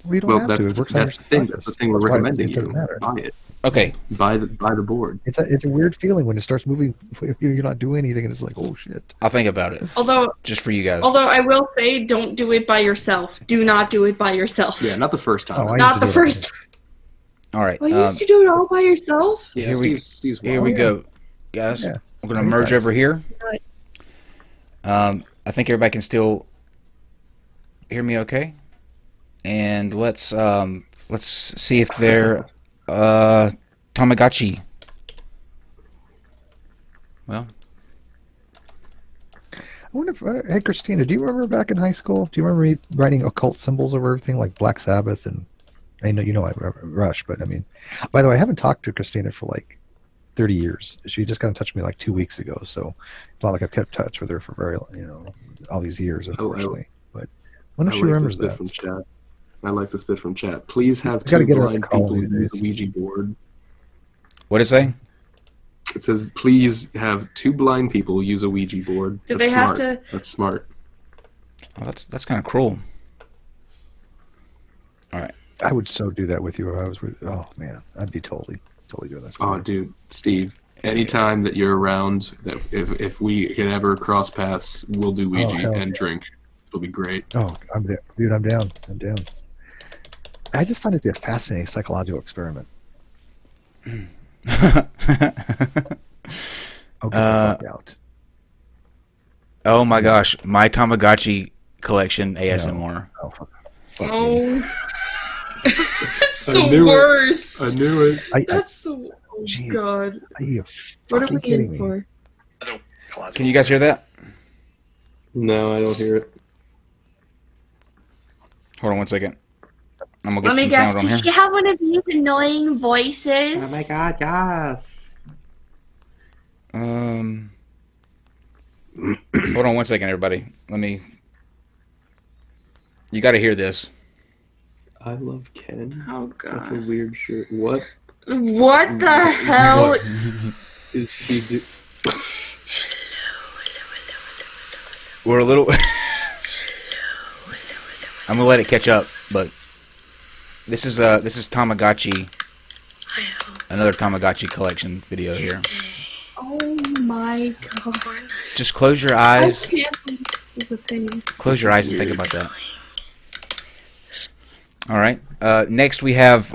We don't Well, have that's to. It works on that's the thing. That's the thing we're That's why recommending it doesn't you. matter. Buy it. Okay. Buy the board. It's a weird feeling when it starts moving. You're not doing anything, and it's like, oh shit. I'll think about it. Although Just for you guys. I will say, don't do it by yourself. Do not do it by yourself. Yeah, not the first time. Oh, I Not used the to do it. first. All right. Oh, you used to do it all by yourself? Yeah, Here we- Steve's Here we go, guys. Yeah. We're gonna merge over here. I think everybody can still hear me okay. And let's see if they're Tamagotchi. Well, I wonder if, hey, Christina, do you remember back in high school? Do you remember me writing occult symbols over everything like Black Sabbath? And I know I Rush, but I mean, by the way, I haven't talked to Christina for like 30 years. She just got in touch with me like 2 weeks ago, so it's not like I've kept touch with her for very, all these years, unfortunately. But I wonder if she remembers this bit that. from chat. I like this bit from chat. Please have gotta two get her on the blind call people these use days. a Ouija board. what is it say? It says, please have two blind people use a Ouija board. Do That's they have smart. to- That's smart. Oh, that's kind of cruel. All right. I would so do that with you if I was with. Oh man, I'd be totally doing this. With Oh, you. dude, Steve. Anytime that you're around, that if we can ever cross paths, we'll do Ouija hell and drink. It'll be great. Oh, I'm there, dude. I'm down. I just find it to be a fascinating psychological experiment. I'll get the fuck out. Oh my gosh, my Tamagotchi collection ASMR. Oh, fuck me. Oh. It's I the knew it. worst. I knew it. That's the. Oh, Jeez. God. Are you What are fucking we kidding in me? for? Can you guys hear that? No, I don't hear it. Hold on one second. I'm gonna get Let me some guess, sound on does here. she have one of these annoying voices? God, yes. Hold on one second, everybody. Let me. You got to hear this. I love Ken. Oh, That's a God. weird shirt. What What the hell? is she do? We're a little. I'm gonna let it catch up, but this is Tamagotchi. Another Tamagotchi collection video here. Oh, my God. Just close your I eyes. can't believe this is a thing. Close your eyes and think about that. All right. Next we have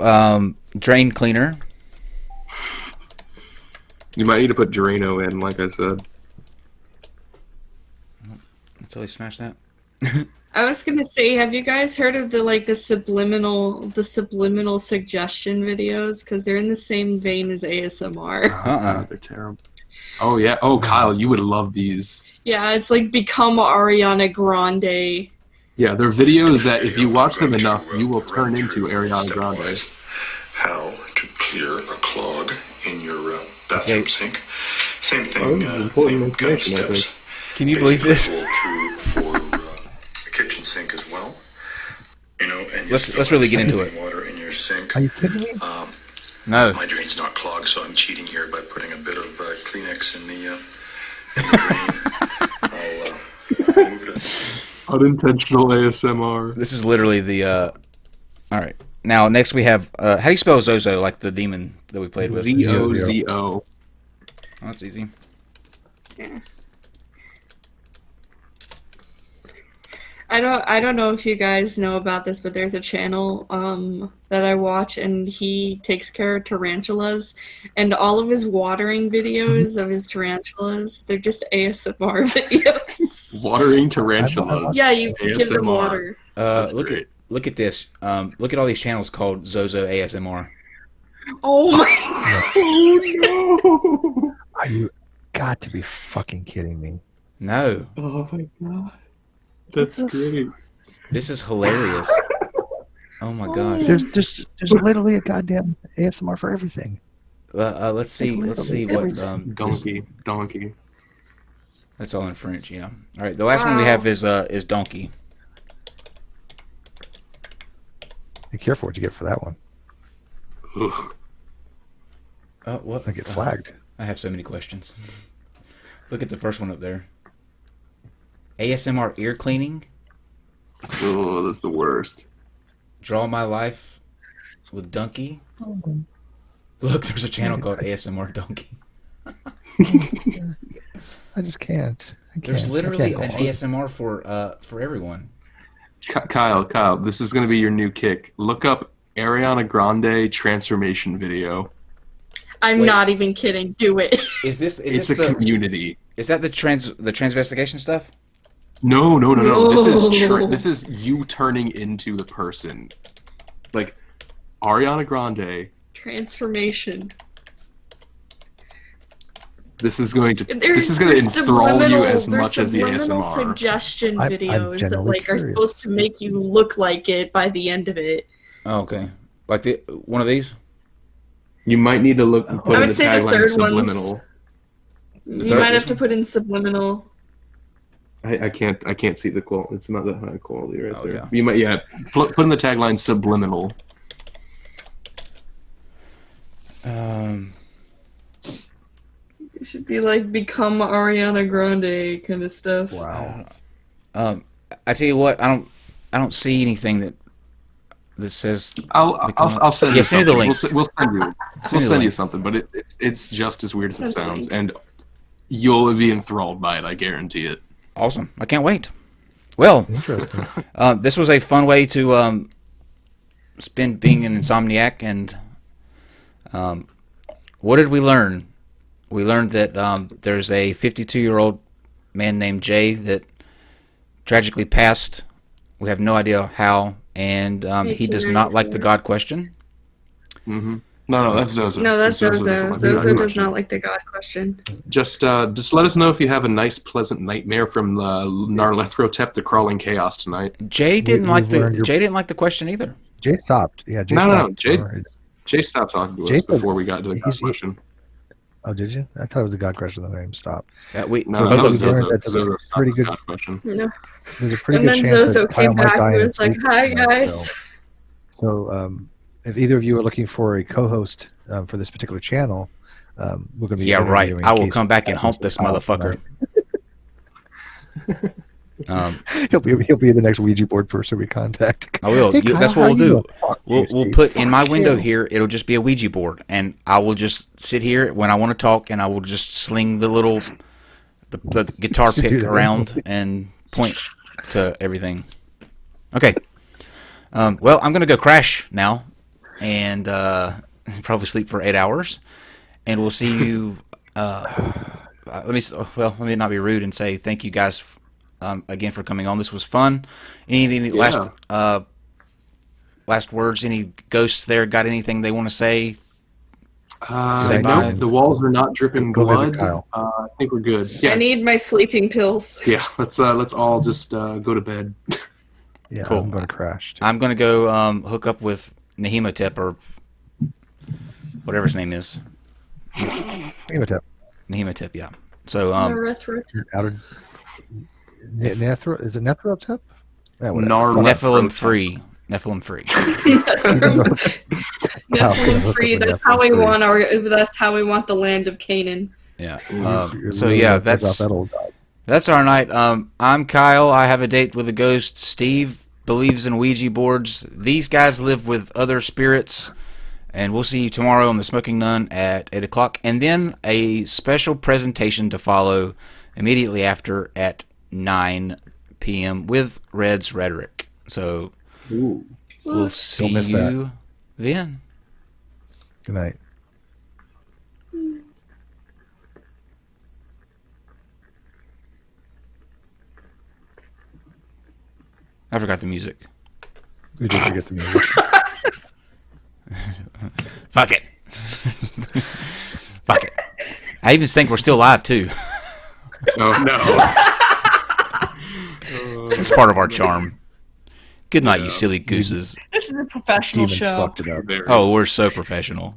drain cleaner. You might need to put Drano in, like I said. Until he smashed that. I was gonna say, have you guys heard of the subliminal suggestion videos? Because they're in the same vein as ASMR. God, they're terrible. Oh yeah. Oh, Kyle, you would love these. Yeah, it's like become Ariana Grande. Yeah, they're videos that if you watch them enough, you will turn into Ariana Grande. How to clear a clog in your bathroom Okay. sink. Same thing. Oh, this is important same kind of information, I steps. Can you believe this? Basically hold true for the kitchen sink as well. You know, and you Let's still really have get into standing water in your sink. Are you kidding me? No. My drain's not clogged, so I'm cheating here by putting a bit of Kleenex in the drain. I'll move it. Unintentional ASMR. This is literally the. All right. Now next we have. How do you spell Zozo? Like the demon that we played with. ZOZO. Oh, that's easy. I don't know if you guys know about this, but there's a channel that I watch, and he takes care of tarantulas, and all of his watering videos of his tarantulas, they're just ASMR videos. Watering tarantulas. Yeah, you give them ASMR. water. That's Look great. at this. Look at all these channels called Zozo ASMR. Oh my! Oh no! Are you got to be fucking kidding me. No, Oh my god. That's great. this is hilarious. Oh my gosh. There's literally a goddamn ASMR for everything. Let's see what. Donkey. That's all in French, yeah. All right, the last one we have is donkey. Be careful what you get for that one. Ugh. What? I get flagged. I have so many questions. Look at the first one up there. ASMR ear cleaning. Oh, that's the worst. Draw my life with donkey. Look, there's a channel called ASMR Donkey. I just can't. There's literally an ASMR for everyone. Kyle, this is going to be your new kick. Look up Ariana Grande transformation video. I'm Wait. not even kidding. Do it. Is this It's a community. Is that the transvestigation stuff? No. No. This is you turning into the person. Like Ariana Grande. Transformation. This is going to There's enthrall you as much as the subliminal ASMR. suggestion I'm videos that genuinely are curious. supposed to make you look like it by the end of it. Oh, okay. Like one of these? You might need to put I in would the say the tagline third subliminal. You third might have one? to put in subliminal. I can't see the quality. It's not that high quality right there. Yeah. You might put in the tagline subliminal. It should be like become Ariana Grande kind of stuff. Wow. I tell you what, I don't see anything that says. I'll send you send me the something. link. We'll send you something, but it's just as weird as it sounds, and you'll be enthralled by it. I guarantee it. Awesome! I can't wait. Well, Interesting. this was a fun way to spend being an insomniac, and what did we learn? We learned that there's a 52-year-old man named Jay that tragically passed. We have no idea how, and he does not like the God question. Mm-hmm. No, that's Zozo. No, that's Zozo. doesn't Zozo like the does God not like the God question. Just let us know if you have a nice, pleasant nightmare from the Narlethrotep, the crawling chaos tonight. Jay didn't We've like learned Jay didn't like the question either. Jay stopped. Yeah, Jay No, stopped. Jay stopped talking to Jay us before we got to the God he's- question. Oh, did you? I thought it was the God question that made him stop. Yeah, we No, Both that of was you learned Zozo. that there's a Zozo stopped pretty the good- God question. You know? There's a pretty And good then chance Zozo that Kyle came might back die and in was like, sleep "Hi tonight, guys." So, if either of you are looking for a co-host for this particular channel, we're going to be Yeah, right. interviewing I will Casey come back and hump Patterson this Kyle motherfucker. tonight. He'll be the next Ouija board person we contact. I will. Hey, That's Kyle, what we'll how you do. doing? Fuck you, We'll Steve. put in my window you. here. It'll just be a Ouija board, and I will just sit here when I want to talk, and I will just sling the guitar Should pick do that. around and point to everything. Okay. Well, I'm gonna go crash now, and probably sleep for 8 hours, and we'll see you. Let me not be rude and say thank you guys again for coming on. This was fun. Any last words? Any ghosts there got anything they want to say? Say bye. Nope, the walls are not dripping Go visit blood. Kyle. I think we're good. I Yeah, need my sleeping pills. yeah. Let's all just go to bed. Yeah, Cool. I'm going to crash. Too. I'm gonna go hook up with Nehemotep or whatever his name is. Nehemotep. Nehemotep, yeah. So Outer Nethro, is it Nethrotep? Yeah, whatever. Nephilim free. Nephilim free. Nephilim free. That's how we want That's how we want the land of Canaan. Yeah. You're So really yeah, gonna piss off that's that old guy. That's our night. I'm Kyle. I have a date with a ghost. Steve believes in Ouija boards. These guys live with other spirits. And we'll see you tomorrow on The Smoking Nun at 8 o'clock. And then a special presentation to follow immediately after at 9 p.m. with Red's Rhetoric. So we'll see miss that. you then. Good night. I forgot the music. We did forget the music. Fuck it. Fuck it. I even think we're still live too. Oh no. It's part of our charm. Good night, you silly gooses. This is a professional Demons show. fucked it up. Very- Oh, we're so professional.